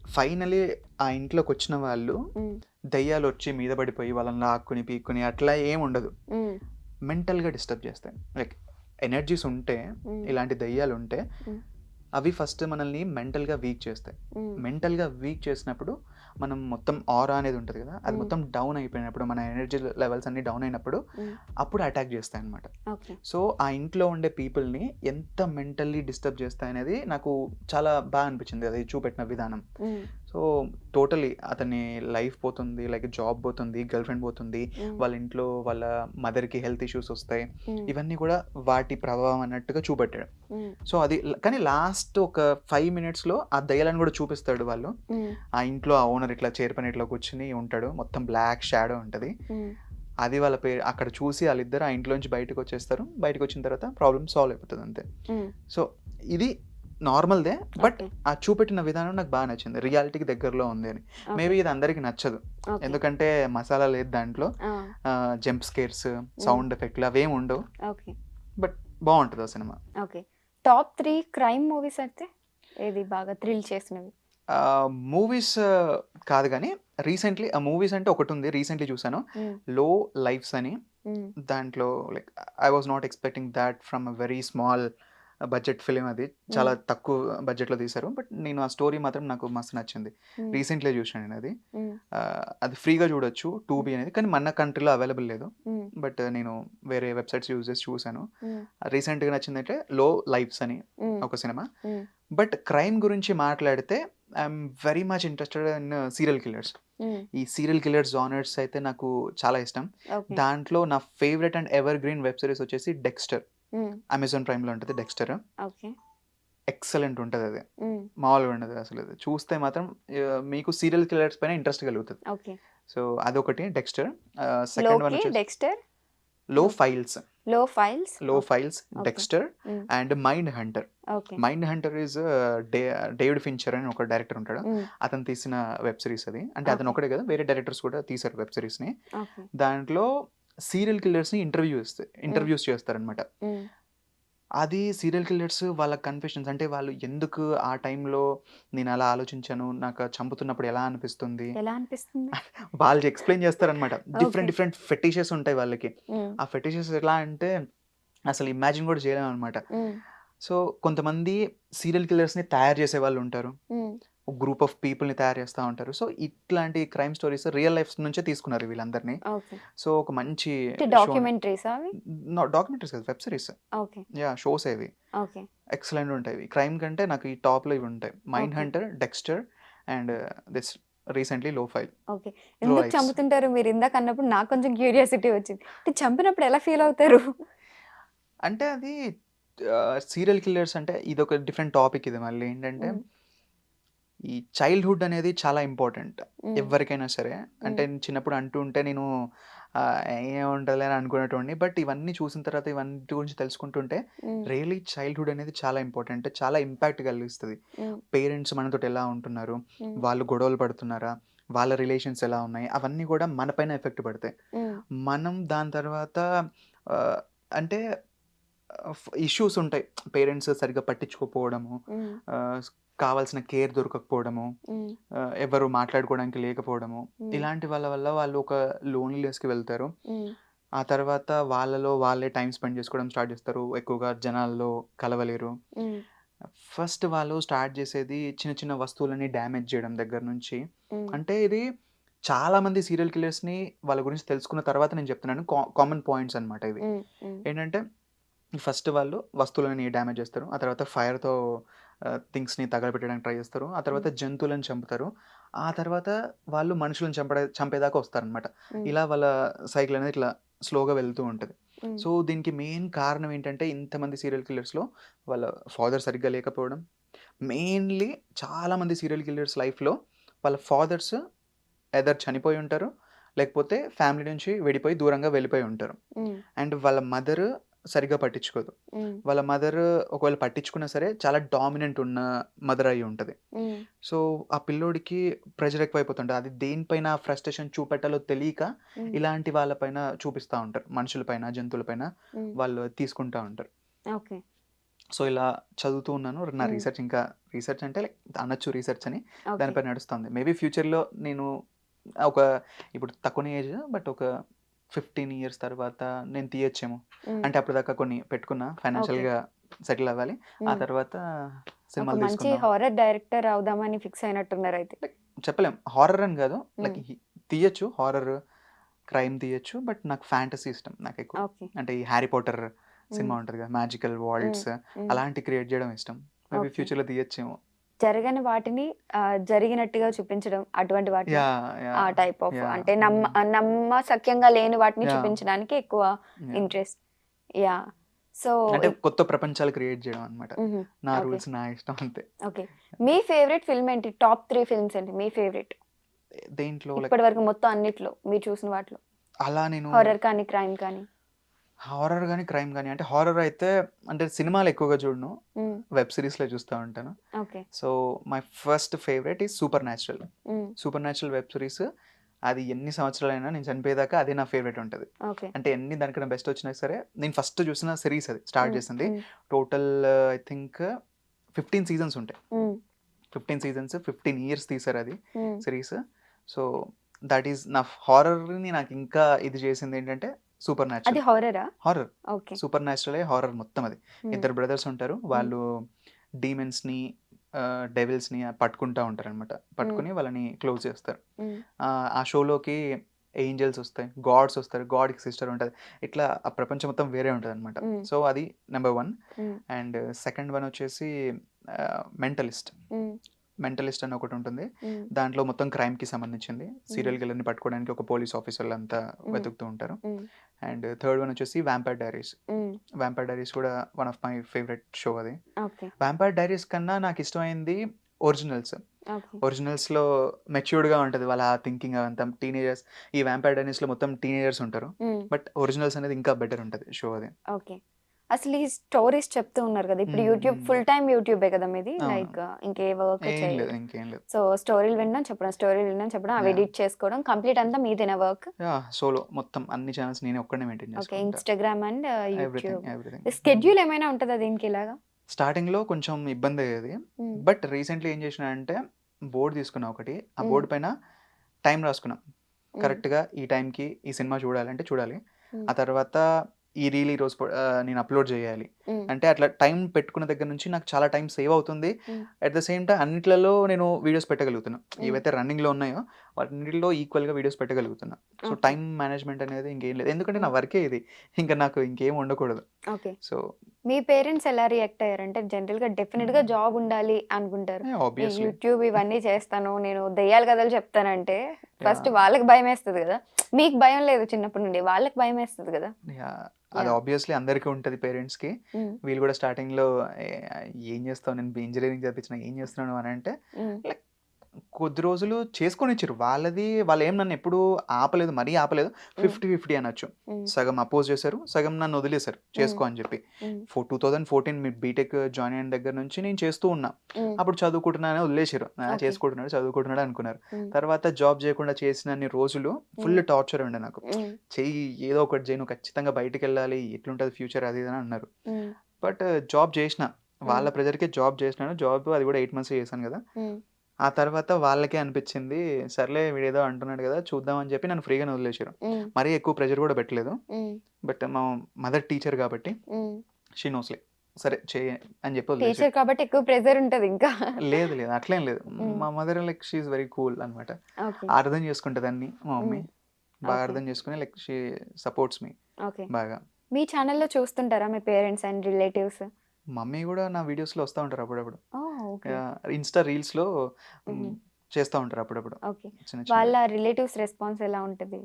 ఫైనల్లీ ఆ ఇంట్లోకొచ్చిన వాళ్ళు హ్మ్. దెయ్యాలొచ్చి మీద పడిపోయి వాళ్ళని లాక్కుని, పీక్కుని అట్లా ఏముండదు. హ్మ్. మెంటల్‌గా డిస్టర్బ్ చేస్తాయి. లైక్ ఎనర్జీస్ ఉంటే, హ్మ్. ఇలాంటి దెయ్యాలుంటే హ్మ్. అవి ఫస్ట్ మనల్ని మెంటల్‌గా వీక్ చేస్తాయి. హ్మ్. మెంటల్‌గా వీక్ చేసినప్పుడు మనం మొత్తం ఆరా అనేది ఉంటది కదా! అది హ్మ్. మొత్తం డౌన్ అయిపోయినప్పుడు, మన ఎనర్జీ లెవెల్స్ అన్నీ డౌన్ అయినప్పుడు హ్మ్. అప్పుడు అటాక్ చేస్తాయన్నమాట. ఓకే. సో, ఆ ఇంట్లో ఉండే పీపుల్‌ని ఎంత మెంటల్లీ డిస్టర్బ్ చేస్తాయనేది నాకు చాలా అనిపించింది అది చూపెట్టిన విధానం. హ్మ్. సో, టోటలీ అతని లైఫ్ పోతుంది, లైక్ జాబ్ పోతుంది, గర్ల్ ఫ్రెండ్ పోతుంది, హ్మ్. వాళ్ళ ఇంట్లో వాళ్ళ మదర్‌కి హెల్త్ ఇష్యూస్ వస్తాయి. హ్మ్. ఇవన్నీ కూడా వాటి ప్రభావం అన్నట్టుగా చూపెట్టాడు. హ్మ్. సో, అది కానీ లాస్ట్ ఒక 5 మినిట్స్‌లో ఆ దెయ్యాలను కూడా చూపిస్తాడు వాళ్ళు. హ్మ్. ఆ ఇంట్లో ఆ ఓనర్ ఇట్లా చైర్ పైన ఇట్లా కూర్చొని ఉంటాడు. మొత్తం బ్లాక్ షాడో ఉంటది. హ్మ్. అది వాళ్ళ అక్కడ చూసి ఆళ్ళిద్దరు ఆ ఇంట్లో నుంచి బయటకొచ్చేస్తారు. బయటకొచ్చిన తర్వాత ప్రాబ్లమ్ సాల్వ్ అయిపోతది అంతే. హ్మ్. సో, ఇది నార్మల్‌దే. But okay. ఆ చూపెట్టిన విధానం నాకు నచ్చింది. రియాలిటీకి దగ్గరలో ఉంది అని. ఓకే. మేబీ ఇది అందరికి నచ్చదు. ఓకే. ఎందుకంటే మసాలా లేదు దాంట్లో. ఆ! జంప్ స్కేర్స్, హ్మ్. సౌండ్ ఎఫెక్ట్‌లు అవేమి ఉండవు. ఓకే. బట్ బావుంటది ఆ cinema. Okay. Top 3 crime movies అయితే ఏది బాగా థ్రిల్ చేసినవి? మూవీస్ కాదు గానీ ఆ మూవీస్ అంటే ఒకటుంది. రీసెంట్‌లీ చూసాను. హ్మ్. 'లో లైఫ్స్' అని. హ్మ్. దాంట్లో like I was not expecting thought from a very small budget film అది. చాలా హ్మ్. తక్కువ బడ్జెట్‌లో తీశారు. బట్ నేను ఆ స్టోరీ మాత్రం నాకు మస్తు నచ్చింది. హ్మ్. రీసెంట్‌లీ చూసాను నేనది. హ్మ్. అది ఫ్రీగా చూడొచ్చు హ్మ్. 2బీ అనేది. కానీ మన కంట్రీలో అవైలబుల్ లేదు. హ్మ్. బట్ నేను వేరే వెబ్‌సైట్స్ యూజ్ చేసి చూసాను. హ్మ్. రీసెంట్‌గా నచ్చిందంటే 'లో లైఫ్స్' అని హ్మ్. ఒక సినిమా. హ్మ్. బట్ క్రైమ్ గురించి మాట్లాడితే I'm very much interested in serial killers. హ్మ్. ఈ సీరియల్ కిల్లర్ జానర్స్ అయితే నాకు చాలా ఇష్టం. ఓకే. దాంట్లో నా favourite and ever green web series వచ్చేసి 'డెక్స్టర్'. హ్మ్. అమెజాన్ ప్రైమ్‌లో ఉంటది 'డెక్స్టర్'. ఓకే. ఎక్సలెంట్ ఉంటదది. హ్మ్. మామూలుగా ఉండదు అసలది. చూస్తే మాత్రం మీకు సీరియల్ కిల్లర్స్ పైన ఇంట్రెస్ట్ కలుగుతది. ఓకే. సో, అదొకటి 'డెక్స్టర్'. సెకండ్ వన్ 'లోకి', వచ్చేసి 'డెక్స్టర్', 'లో 'లో' ఫైల్స్'. 'లో ఫైల్స్'. 'లో ఓకే. Files', okay. 'డెక్స్టర్' హ్మ్. And 'mind Hunter'. Okay. 'Mind Hunter' is day David Fincher అని ఒక డైరెక్టర్ ఉంటాడు. హ్మ్. అతను తీసిన వెబ్ సీరీస్ అది. అంటే అతను ఓకే. ఒక్కడే కాదు, వేరే డైరెక్టర్స్ కూడా తీశారు వెబ్ సీరీస్‌ని. ఓకే. దాంట్లో సీరియల్ కిల్లర్స్‌ని హ్మ్. ఇంటర్వ్యూస్ చేస్తారనమాట. హ్మ్. అది సీరియల్ కిల్లర్స్ వాళ్ళ కన్ఫెషన్స్ అంటే వాళ్ళు ఎందుకు ఆ టైంలో నేను అలా ఆలోచించాను, నాకు చంపుతున్నప్పుడు ఎలా అనిపిస్తుంది, ఎలా అనిపిస్తుంది? వాళ్ళు ఎక్స్‌ప్లెయిన్ చేస్తారనమాట. ఓకే. డిఫరెంట్ ఫెటిషెస్ ఉంటాయి వాళ్ళకి. హ్మ్. ఆ ఫెటిషెస్ ఎలా అంటే అసలు ఇమాజిన్ కూడా చేయలేమనమాట. హ్మ్. సో, కొంతమంది సీరియల్ కిల్లర్స్‌ని తయారు చేసేవాళ్ళుంటారు. హ్మ్. ఒక గ్రూప్ ఆఫ్ పీపుల్‌ని తయారు చేస్తా ఉంటారు. సో, ఇట్లాంటి క్రైమ్ స్టోరీస్ రియల్ లైఫ్స్ నుంచే తీసుకున్నారు వీళ్ళందరిని. ఓకే. సో, ఒక మంచి అంటే షోని డాక్యుమెంటరీసా అవి? డాక్యుమెంటరీస్ కాదు, వెబ్ సీరీస్. ఓకే. యాహ్! షోసే ఇవి. ఓకే. ఎక్సలెంట్ ఉంటాయి. క్రైమ్ కంటే నాకు ఈ టాప్‌లో ఇవి ఉంటాయి. 'Mind okay. Hunter', 'Dexter' and this recently లో ఫైల్. ఓకే. ఎందుకు Lights. చంపుతుంటారు? మీరు ఇందాక అన్నప్పుడు నాకు కొంచెం క్యూరియాసిటీ వచ్చింది. అంటే చంపినప్పుడు ఎలా ఫీల్ అవుతారు? అంటే అది సీరియల్ కిల్లర్స్ అంటే ఇదొక డిఫరెంట్ టాపిక్ ఇది మళ్ళీ ఏంటంటే హ్మ్. ఈ చైల్డ్‌హుడ్ అనేది చాలా ఇంపార్టెంట్ హ్మ్. ఎవ్వరికైనా సరే. అంటే హ్మ్. చిన్నప్పుడు అంటూ ఉంటే నేను ఏముంటదిలే అని అనుకునేటోడిని. బట్ ఇవన్నీ చూసిన తర్వాత ఇవన్నిటి గురించి తెలుసుకుంటుంటే హ్మ్. రియల్లీ చైల్డ్‌హుడ్ అనేది చాలా ఇంపార్టెంట్. చాలా ఇంపాక్ట్ కలిగిస్తది. హ్మ్. పేరెంట్స్ మనతోటి ఎలా ఉంటున్నారు? హ్మ్. వాళ్ళు గొడవలు పడుతున్నారా? వాళ్ళ రిలేషన్స్ ఎలా ఉన్నాయి? అవన్నీ కూడా మన పైన ఎఫెక్ట్ పడతాయి. హ్మ్. మనం దాని తర్వాత ఆహ్, అంటే ఇష్యూస్ ఉంటాయి. పేరెంట్స్ సరిగ్గా పట్టించుకోకపోవడము, హ్మ్. ఆహ్, కావాల్సిన కేర్ దొరకకపోవడము, హ్మ్. ఎవరు మాట్లాడుకోవడానికి లేకపోవడము, హ్మ్. ఇలాంటి వాళ్ళ వల్ల వాళ్ళు ఒక లోన్లీనెస్‌కి వెళ్తారు. హ్మ్. ఆ తర్వాత వాళ్ళలో వాళ్ళే టైమ్ స్పెండ్ చేసుకోవడం స్టార్ట్ చేస్తారు. ఎక్కువగా జనాల్లో కలవలేరు. హ్మ్. ఫస్ట్ వాళ్ళు స్టార్ట్ చేసేది చిన్న చిన్న వస్తువులని డ్యామేజ్ చేయడం దగ్గర నుంచి. హ్మ్. అంటే ఇది చాలామంది సీరియల్ కిల్లర్స్‌ని వాళ్ళ గురించి తెలుసుకున్న తర్వాత నేను చెప్తున్నాను. కామన్ పాయింట్స్ అన్నమాట ఇవి. హ్మ్. హ్మ్. ఏంటంటే ఫస్ట్ వాళ్ళు వస్తువులని డ్యామేజ్ చేస్తారు. ఆ తర్వాత ఫైర్‌తో థింగ్స్‌ని తగలబెట్టడానికి ట్రై చేస్తారు. ఆ తర్వాత హ్మ్. జంతువులను చంపుతారు. ఆ తర్వాత వాళ్ళు మనుషులను చంపేదాకా వస్తారనమాట. హ్మ్. ఇలా వాళ్ళ సైకిల్ అనేది ఇట్లా స్లోగా వెళ్తూ ఉంటది. హ్మ్. సో, దీనికి మెయిన్ కారణం ఏంటంటే ఇంతమంది సీరియల్ కిల్లర్స్‌లో వాళ్ళ ఫాదర్ సరిగ్గా లేకపోవడం. మెయిన్‌లీ చాలామంది సీరియల్ కిల్లర్స్ లైఫ్‌లో వాళ్ళ ఫాదర్స్ ఎయిదర్ చనిపోయి ఉంటారు. లేకపోతే ఫ్యామిలీ నుంచి విడిపోయి దూరంగా వెళ్ళిపోయి ఉంటారు. హ్మ్. అండ్ వాళ్ళ మదర్ సరిగ్గా పట్టించుకోదు. హ్మ్. వాళ్ళ మదర్ ఒకవేళ పట్టించుకున్నా సరే చాలా డామినెంట్ ఉన్న మదర్ అయ్యి ఉంటది. హ్మ్. సో, ఆ పిల్లోడికి ప్రెషర్ ఎక్కువైపోతుంటది. అది దేనిపైన ఫ్రస్ట్రేషన్ చూపెట్టాలో తెలియక హ్మ్. ఇలాంటి వాళ్ళ పైన చూపిస్తా ఉంటారు. మనుషుల పైన, జంతువుల పైన హ్మ్. వాళ్ళు తీసుకుంటా ఉంటారు. ఓకే. సో, ఇలా చదువుతూ ఉన్నాను. నా హ్మ్. రీసెర్చ్ ఇంకా రీసెర్చ్ అంటే లైక్ అనొచ్చు రీసెర్చ్ అని. ఓకే. దానిపై నడుస్తుంది. మేబీ ఫ్యూచర్‌లో నేను ఒక ఇప్పుడు తక్కువనే ఏజ్ బట్ ఒక 15 ఇయర్స్ తర్వాత నేను తీయచ్చేమో. హ్మ్. అంటే అప్పటిదాకా కొన్ని పెట్టుకున్నా ఓకే. ఫైనాన్షియల్‌గా సెటిల్ అవ్వాలి. ఆ హ్మ్. తర్వాత ఒక సినిమాలు మంచి తీసుకుందాం. హారర్ డైరెక్టర్ అవుదామని ఫిక్స్ అయినట్టున్నారైతే. లైక్ చెప్పలేం. హారర్ అని కాదు. లైక్ హ్మ్. తీయొచ్చు. హారర్, క్రైమ్ తీయొచ్చు. బట్ నాకు ఫ్యాంటసీ ఇష్టం నాకెక్కువ. ఓకే. అంటే ఈ 'హ్యారీ పాటర్' హ్మ్. సినిమా ఉంటది కదా! మ్యాజికల్ హ్మ్. వరల్డ్స్ హ్మ్. అలాంటివి క్రియేట్ చేయడం ఇష్టం. Maybe okay. ఫ్యూచర్‌లో తీయచ్చేమో. జరగని వాటిని జరిగినట్టుగా చూపించడం అటువంటి వాటినా? యాహ్! ఆ యాహ్! Type of yeah! అంటే హ్మ్. నమ్మశక్యంగా లేని వాటిని యాహ్! చూపించడానికి ఎక్కువ యాహ్! ఇంట్రెస్ట్. యాహ్! సో అంటే కొత్త ప్రపంచాలు క్రియేట్ చేయడం అన్నమాట. హుహు. నా ఓకే. రూల్స్ నా ఇష్టం అంతే. ఓకే. మీ ఫేవరెట్ ఫిల్మ్ ఏంటి? టాప్ 3 ఫిల్మ్స్ ఏంటి మీ ఫేవరెట్? దేంట్లో లైక్ ఇప్పటి వరకు మొత్తం అన్నిట్లో మీరు చూసిన వాటిలో. అలా నేను హారర్ కానీ, క్రైమ్ కానీ. హారర్ గాని, క్రైమ్ గాని అంటే హారర్ అయితే అంటే సినిమాలు ఎక్కువగా చూడను. హ్మ్. వెబ్ సీరీస్‌లే చూస్తా ఉంటాను. Okay. So, my first favourite is 'super natural'. హ్మ్. 'సూపర్ న్యాచురల్' వెబ్ సిరీస్ అది ఎన్ని సంవత్సరాలైనా నేను చనిపోయేదాకా అదే నా ఫేవరెట్ ఉంటది. ఓకే. అంటే ఎన్ని దానికన్నా బెస్ట్ వచ్చినా సరే నేను ఫస్ట్ చూసిన సిరీస్ అది స్టార్ట్ హ్మ్. చేసింది. హ్మ్. టోటల్ ఐ థింక్ 15 సీజన్స్ ఉంటాయి. హ్మ్. 15 సీజన్స్ 15 ఇయర్స్ తీశారది హ్మ్. సీరీస్. సో, దట్ ఈస్ నా హారర్‌ని నాకింకా ఇది చేసిందేంటంటే 'సూపర్ అది న్యాచురల్'. హారరా? హారర్. ఓకే. 'సూపర్ న్యాచురలే' హారర్ మొత్తం అది. హ్మ్. ఇద్దరు బ్రదర్స్ ఉంటారు. హ్మ్. వాళ్ళు డీమన్స్‌ని, డెవిల్స్‌ని పట్టుకుంటా ఉంటారనమాట. హ్మ్. పట్టుకొని వాళ్ళని క్లోజ్ చేస్తారు. హ్మ్. ఆ షోలోకి ఏంజెల్స్ ఒస్తాయి. గాడ్స్ ఒస్తారు. గాడ్‌కి సిస్టర్ ఉంటది. ఇట్లా ఆ ప్రపంచం మొత్తం వేరే ఉంటదనమాట. హ్మ్. సో, అది నంబర్ 1. హ్మ్. అండ్ సెకండ్ వన్ వచ్చేసి 'మెంటలిస్ట్'. హ్మ్. 'మెంటలిస్ట్' అని ఒకటుంటుంది. హ్మ్. దాంట్లో మొత్తం క్రైమ్‌కి సంబంధించింది. హ్మ్. సీరియల్ కిల్లర్‌ని పట్టుకోవడానికి ఒక పోలీస్ ఆఫీసర్లంతా హ్మ్. వెతుకుతూ ఉంటారు. హ్మ్. అండ్ థర్డ్ వన్ వచ్చేసి 'వ్యాంపైర్ డైరీస్'. హ్మ్. 'వ్యాంపైర్ డైరీస్' కూడా one of my favourite show అది. ఓకే. 'వ్యాంపైర్ డైరీస్' కన్నా నాకిష్టమైంది ఒరిజినల్స్. ఓకే. ఒరిజినల్స్‌లో మెచ్యూర్డ్‌గా ఉంటది. వాళ్ళ థింకింగ్ అదంతా టీనేజర్స్. ఈ 'వ్యాంపైర్ డైరీస్‌లో' మొత్తం టీనేజర్స్ ఉంటారు. హ్మ్. బట్ ఒరిజినల్స్ అనేది ఇంకా బెటర్ ఉంటది షో అది. ఓకే. అసలు ఈ స్టోరీస్ చెప్తూ ఉన్నారు కదా! ఇప్పుడు హ్మ్. యూట్యూబ్ హ్మ్. ఫుల్ టైమ్ యూట్యూబే కదా మీది? అవును. లైక్ ఇంకే వర్క్ ఏం లేదు. చేయరు. ఇంకేం లేదు. సో, స్టోరీలు వినడం, చెప్పడం, స్టోరీలు వినడం, చెప్పడం, అవి యాహ్! ఎడిట్ చేసుకోవడం కంప్లీట్ అంతా మీదేనా వర్క్? యాహ్! సోలో మొత్తం అన్ని ఛానెల్స్ నేనే ఒక్కడినే మెయింటైన్ ఓకే. చేసుకుంటా. Instagram and everything. YouTube. Everything. హ్మ్. స్కెడ్యూల్ ఏమైనా ఉంటదా దీనికి ఇలాగా? స్టార్టింగ్‌లో కొంచెం ఇబ్బందయ్యేది. హ్మ్. బట్ రీసెంట్‌లీ ఏం చేసినా అంటే బోర్డ్ తీసుకున్నా ఒకటి. ఆ హ్మ్. బోర్డ్ పైన టైమ్ రాసుకున్నా. హ్మ్. కరెక్ట్‌గా ఈ టైంకి ఈ సినిమా చూడాలంటే చూడాలి. హ్మ్. ఆ తర్వాత ఈ రీల్ ఈరోజు నేను అప్‌లోడ్ చేయాలి. అంటే అట్లా టైం పెట్టుకున్న దగ్గర నుంచి నాకు చాలా టైం సేవ్ అవుతుంది. Mm. At the same time అన్నిట్లలో నేను వీడియోస్ పెట్టగలుగుతున్నా. Mm. ఏవైతే రన్నింగ్‌లో ఉన్నాయో వాటన్నిటిలో ఈక్వల్‌గా వీడియోస్ పెట్టగలుగుతున్నా. So, Okay. టైం మేనేజ్‌మెంట్ అనేది ఇంకేం లేదు. ఎందుకంటే నా Mm. వర్కే ఇది. ఇంకా నాకు ఇంకేం ఉండకూడదు. ఓకే. సో, మీ పేరెంట్స్ ఎలా రియాక్ట్ అయ్యారంటే జనరల్‌గా డెఫినిట్‌గా జాబ్ ఉండాలి అనుకుంటారు. ఈ ఆబ్వియస్లీ. యూట్యూబ్ ఇవన్నీ చేస్తాను, నేను దెయ్యాల కథలు చెప్తానంటే ఫస్ట్ యాహ్! వాళ్ళకి భయమేస్తది గదా! మీకు భయం లేదు చిన్నప్పటి నుండి. వాళ్ళకి భయమేస్తది గదా! యాహ్! అది యాహ్! ఆబ్వియస్లీ అందరికీ ఉంటది పేరెంట్స్‌కి. హ్మ్. వీళ్ళు కూడా స్టార్టింగ్‌లో ఏ ఏం చేస్తావు నేను ఇంజినీరింగ్ చదివించినా ఏం చేస్తున్నావు అని అంటే హ్మ్. లైక్ కొద్ది రోజులు చేసుకొనిచ్చారు. వాళ్ళేం నన్ను ఎప్పుడూ ఆపలేదు. మరీ ఆపలేదు. హ్మ్. 50-50 అనొచ్చు. హ్మ్. సగం అపోజ్ చేశారు. సగం నన్ను వదిలేశారు. హ్మ్. చేసుకో అని చెప్పి. హ్మ్. 2014 బీటెక్ జాయిన్ అయిన దగ్గర నుంచి నేను చేస్తూ ఉన్నా. హ్మ్. అప్పుడు చదువుకుంటున్నానని వదిలేశారు. ఓకే. చేసుకుంటున్నాడు, చదువుకుంటున్నాడు అనుకున్నారు. హ్మ్. తర్వాత జాబ్ చేయకుండా చేసినన్ని రోజులు ఫుల్ హ్మ్. టార్చర్ ఉండే నాకు. హ్మ్. చెయ్యి ఏదో ఒకటి చెయ్యి నువ్వు ఖచ్చితంగా బయటికెళ్ళాలి. ఎట్లుంటది ఫ్యూచర్ అది ఇది అని అన్నారు. హ్మ్. బట్ జాబ్ చేసిన. వాళ్ళ హ్మ్. ప్రెషర్‌కే జాబ్ చేసినాను. జాబ్ అది కూడా 8 మంత్సే చేశాను కదా! హ్మ్. ఆ తర్వాత వాళ్ళకే అనిపిచ్చింది. సర్లే వీడేదో అంటున్నాడు గదా! చూద్దాం అని చెప్పి నన్ను ఫ్రీగానే వదిలేశారు. హ్మ్. మరీ ఎక్కువ ప్రెషర్ గూడా పెట్టలేదు. హ్మ్. బట్ మా మదర్ టీచర్ గాబట్టి హ్మ్. షీ నోస్ లైక్ సరే చెయ్యి అని చెప్పి వదిలేసారు. టీచర్ కాబట్టి ఎక్కువ ప్రెషర్ ఉంటది ఇంకా. లేదు లేదు అట్లేం లేదు. హ్మ్. మా mother like she is very cool అనమాట. ఓకే. అర్థం చేసుకుంటది అన్నీ మా మమ్మీ. హ్మ్. బాగా ఓకే. అర్థం చేసుకొని like she supports me okay. బాగా. మీ ఛానెల్‌లో చూస్తుంటారా మీ పేరెంట్స్ అండ్ రిలేటివ్స్? మమ్మీ గూడా నా వీడియోస్‌లో వస్తా ఉంటారు అప్పుడప్పుడు. ఓహ్! ఓకే. ఇన్‌స్టా రీల్స్‌లో హుహు. హ్మ్. చేస్తా ఉంటారు అప్పుడప్పుడు. ఓకే. చిన్న వాళ్ళ చిన్నవి. రిలేటివ్స్ రెస్పాన్స్ ఎలా ఉంటది?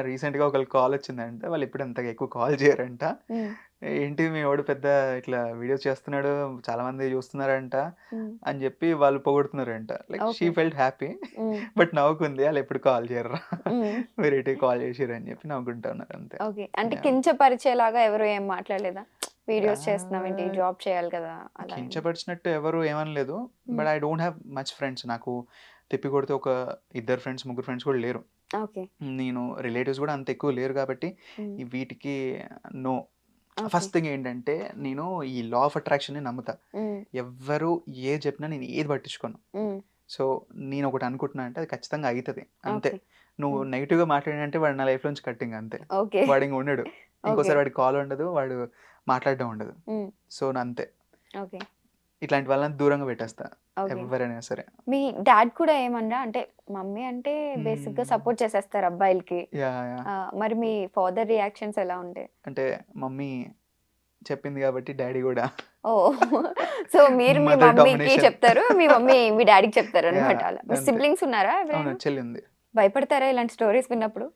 రీసెంట్‌గా ఒకళ్ళకి కాలొచ్చిందంట. వాళ్ళెప్పుడు అంతగా ఎక్కువ కాల్ చేయరంట. హ్మ్. ఏంటి మీ వోడు పెద్ద ఇట్లా వీడియోస్ చేస్తున్నాడు. చాలా మంది చూస్తున్నారంట హ్మ్. అని జెప్పి వాళ్ళు పొగుడుతున్నారంట. Like she okay. Felt happy. Hmm. But నవ్వుకుంది. ఆళ్ళెప్పుడు కాల్ చేయరురా. హ్మ్. వేరేటివి కాల్ చేసిర్రు అని చెప్పి నవ్వుకుంటా ఉన్నారు అంతే. ఓకే. అంటే యాహ్! కించపరిచేలాగా ఎవరు ఏం మాట్లాడలేదా? వీడియోస్ చేస్తున్నావేంటి? యాహ్! జాబ్ చేయాలి కదా! అలా ఏమి? కించపరిచినట్టు ఎవరు ఏమనలేదు. హ్మ్. But I don't have much friends. నాకు తిప్పికొడితే ఒక ఇద్దరు ఫ్రెండ్స్, ముగ్గురు ఫ్రెండ్స్ కూడా లేరు. ఓకే. నేను రిలేటివ్స్ గూడా అంత ఎక్కువ లేరు గాబట్టి, హ్మ్. ఈ వీటికి నో. ఓకే. ఫస్ట్ థింగ్ ఏంటంటే, నేను ఈ లా ఆఫ్ అట్రాక్షన్‌ని నమ్ముతా. హ్మ్. ఎవ్వరు ఏది చెప్పినా నేను ఏది పట్టించుకోను. హ్మ్. సో, నేనొకటి అనుకుంటున్నా అంటే అది ఖచ్చితంగా అయితది. అంతే. ఓకే. నువ్వు హ్మ్. నెగెటివ్‌గా మాట్లాడినంటే వాడు నా లైఫ్‌లో నుంచి కట్టింగ్ అంతే. ఓకే. వాడింక ఉండడు. ఓకే. ఇంకోసారి వాడికి కాల్ ఉండదు. వాడు మాట్లాడడం ఉండదు. హ్మ్. సో, అంతే. ఓకే. ఇట్లాంటి వాళ్ళని దూరంగా పెట్టేస్తా. ఓకే. ఎవ్వరైనా సరే. మీ డ్యాడ్ కూడా ఏమనరా? అంటే మమ్మీ అంటే బేసిక్‌గా హ్మ్. సపోర్ట్ చేసేస్తారు అబ్బాయిలకి. యాహ్! మరి మీ ఫాదర్ రియాక్షన్స్ ఎలా ఉంటాయి? అంటే మమ్మీ చెప్పింది కాబట్టి డ్యాడీ గూడా ఓహ్! సో, మీరు మీ మదర్ మమ్మీకి డామినేషన్. చెప్తారు. మీ మమ్మీ మీ డ్యాడీకి చెప్తారనమాట యాహ్! అలా. మీ అంతే. సిబ్లింగ్స్ ఉన్నారా అవును. ఎవరైనా? చెల్లి ఉంది. భయపడతారా ఇలాంటి స్టోరీస్ విన్నప్పుడు?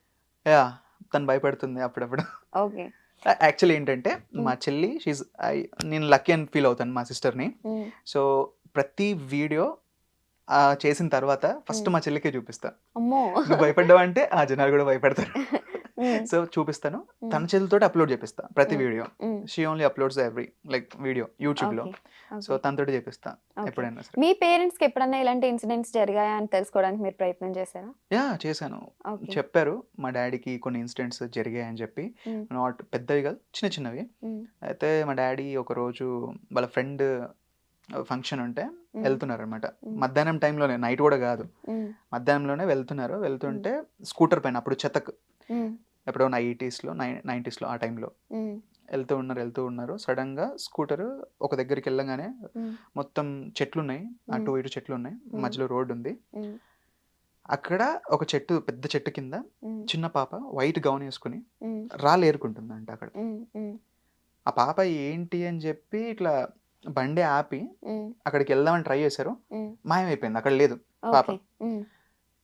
యాహ్! తను భయపడుతుంది అప్పుడప్పుడు. ఓకే. యాక్చువల్లీ ఏంటంటే హ్మ్. మా చెల్లి నేను లక్కీ అని ఫీల్ అవుతాను మా సిస్టర్‌ని. హ్మ్. సో, ప్రతి వీడియో చేసిన తర్వాత ఫస్ట్ హ్మ్. మా చెల్లికే చూపిస్తా. అమ్మో! నువ్వు భయపడ్డావంటే ఆ జనాలు గూడా భయపడతారు. హ్మ్. సో, చూపిస్తాను. హ్మ్. తన చేతులతోటి అప్‌లోడ్ చేపిస్తా ప్రతి hmm. Video. Hmm. She only uploads like video యూట్యూబ్‌లో. ఓకే. So, okay. తనతోటి చేపిస్తా ఓకే. ఎప్పుడైనా సరే. మీ పేరెంట్స్‌కి ఎప్పుడన్నా ఇలాంటి ఇన్సిడెంట్స్ జరిగాయా అని తెలుసుకోవడానికి మీరు ప్రయత్నం చేశారా? యాహ్! చేశాను. ఓకే. చెప్పారు. మా డ్యాడీకి కొన్ని ఇన్సిడెంట్స్ జరిగాయని చెప్పి. హ్మ్. నాట్ పెద్దవి కాదు. చిన్న చిన్నవి. హ్మ్. అయితే మా డ్యాడీ ఒకరోజు వాళ్ళ ఫ్రెండ్ ఫంక్షన్ ఉంటే హ్మ్. ఎళ్తున్నారనమాట. హ్మ్. మధ్యాహ్నం టైంలోనే నైట్ గూడా గాదు. హ్మ్. మధ్యాహ్నంలోనే వెళ్తున్నారు. హ్మ్. వెళ్తుంటే స్కూటర్ పైన అప్పుడు చెతక్ హ్మ్. ఎప్పుడో 90స్‌లో ఆ టైంలో హ్మ్. వెళ్తూ ఉన్నారు. సడెన్‌గా స్కూటరు ఒక దగ్గరికెళ్ళంగానే హ్మ్. మొత్తం చెట్లున్నాయి. హ్మ్. అటు ఇటు చెట్లున్నాయి. హ్మ్. మధ్యలో రోడ్డుంది. హ్మ్. అక్కడ ఒక పెద్ద చెట్టు కింద హ్మ్. చిన్న పాప వైట్ గౌన్ యేసుకొని హ్మ్. రాళ్ళేరుకుంటుందంట అక్కడ. హ్మ్. హ్మ్. ఆ పాప ఏంటి అని జెప్పి ఇట్లా బండి ఆపి హ్మ్. అక్కడికెళ్దామని ట్రై చేశారు. హ్మ్. మాయమైపోయింది. అక్కడ లేదు పాప. ఓకే. హ్మ్.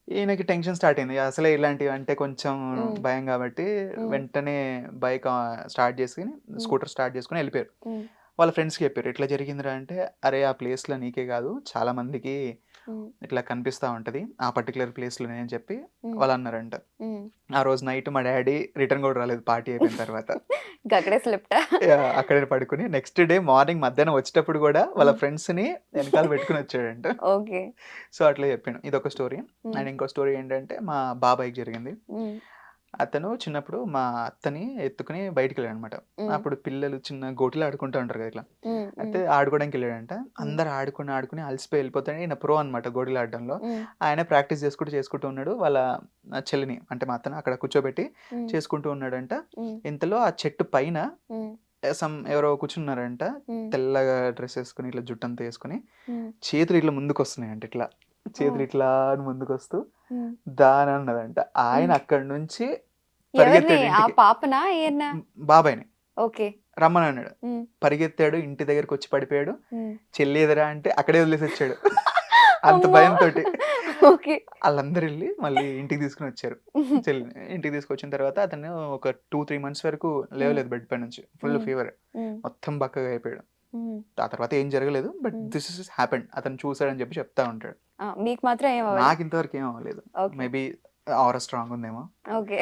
ఈయనకి టెన్షన్ స్టార్ట్ అయింది. అసలే ఇలాంటివంటే కొంచెం హ్మ్. భయం గాబట్టి హ్మ్. వెంటనే బైక్ స్టార్ట్ చేసుకొని హ్మ్. స్కూటర్ స్టార్ట్ చేసుకొని ఎళ్ళిపోయారు. హ్మ్. వాళ్ళ ఫ్రెండ్స్‌కి చెప్పారు. "ఇట్లా జరిగిందిరా" అంటే, "అరే! ఆ ప్లేస్‌లో నీకే గాదు చాలా మందికి హ్మ్. ఇట్లా కనిపిస్తా ఉంటది. ఆ పర్టిక్యులర్ ప్లేస్‌లోనే" అని చెప్పి హ్మ్. వాళ్ళన్నారంట. హ్మ్. ఆ రోజు నైట్ మా డ్యాడీ రిటర్న్ గూడా రాలేదు పార్టీ అయిపోయిన తర్వాత. ఇంక అక్కడే స్లిప్టా? యాహ్! అక్కడే పడుకొని నెక్స్ట్ డే మార్నింగ్ మధ్యాహ్నం వచ్చేటప్పుడు గూడా వాళ్ళ హ్మ్. ఫ్రెండ్స్‌ని ఎనకాల పెట్టుకొని వచ్చాడంట. ఓకే. సో, అట్లా చెప్పాను. ఇదొక స్టోరీ. హ్మ్. అండ్ ఇంకో స్టోరీ ఏంటంటే మా బాబాయికి జరిగింది. హ్మ్. అతను చిన్నప్పుడు మా అత్తని ఎత్తుకొని బయటికెళ్ళాడనమాట. హ్మ్. అప్పుడు పిల్లలు చిన్న గోటీలు ఆడుకుంటా ఉంటారు కదా! ఇట్లా. హ్మ్. అయితే హ్మ్. ఆడుకోవడానికెళ్ళాడంట. హ్మ్. అందరూ ఆడుకొని అలసిపోయి ఎళ్ళిపోతే ఈయన ప్రో అనమాట గోటీలు ఆడడంలో. హ్మ్. ఆయనే ప్రాక్టీస్ చేసుకుంటూ ఉన్నాడు. వాళ్ళ చెల్లిని అంటే మా అత్తని అక్కడ కూర్చోబెట్టి హ్మ్. చేసుకుంటూ ఉన్నాడంట. హ్మ్. ఇంతలో ఆ చెట్టు పైన హ్మ్. ఎవరో కూర్చున్నారంట, ఉమ్, తెల్లగా డ్రెస్ వేసుకుని ఇట్లా జుట్టంతా వేసుకుని ఉమ్, చేతులు ఇట్లా ముందుకు వస్తున్నాయంట, ఇట్లా చేతులు ఓ, ఇట్లా అని ముందుకు వస్తూ ఉమ్, దాని అన్నదంట. ఆయన ఉమ్. అక్కడి నుంచి ఎవరిని? పరిగెత్తాడు ఆ ఇంటికి. పాపనా ఈయన? బాబాయ్ని ఓకే. రమ్మని అన్నాడు. ఉమ్, పరిగెత్తాడు, ఇంటి దగ్గరికి వచ్చి పడిపోయాడు. ఉమ్. చెల్లి ఎదురా అంటే అక్కడే వదిలేసి వచ్చాడు. అంత అమ్మో. భయంతో ఓకే. వాళ్ళందరూ వెళ్ళి మళ్ళీ ఇంటికి తీసుకుని వచ్చారు. చెల్లిని ఇంటికి తీసుకొచ్చిన తర్వాత అతను ఒక 2-3 మంత్స్ వరకు లేవలేదు బెడ్ పై నుంచి. ఫుల్ ఉమ్, ఫీవర్, ఉమ్, మొత్తం బక్కగా అయిపోయాడు. ఉమ్, ఆ తర్వాత ఏం జరగలేదు, but um. This is happened. అతను చూసాడని చెప్పి చెప్తా ఉంటాడు. ఆ, మీకు మాత్రం ఏం అవ్వలేదు? నాకు ఇంతవరకు ఏం అవ్వలేదు. ఓకే. మేబీ ఆరా స్ట్రాంగ్ ఉందేమో. ఓకే.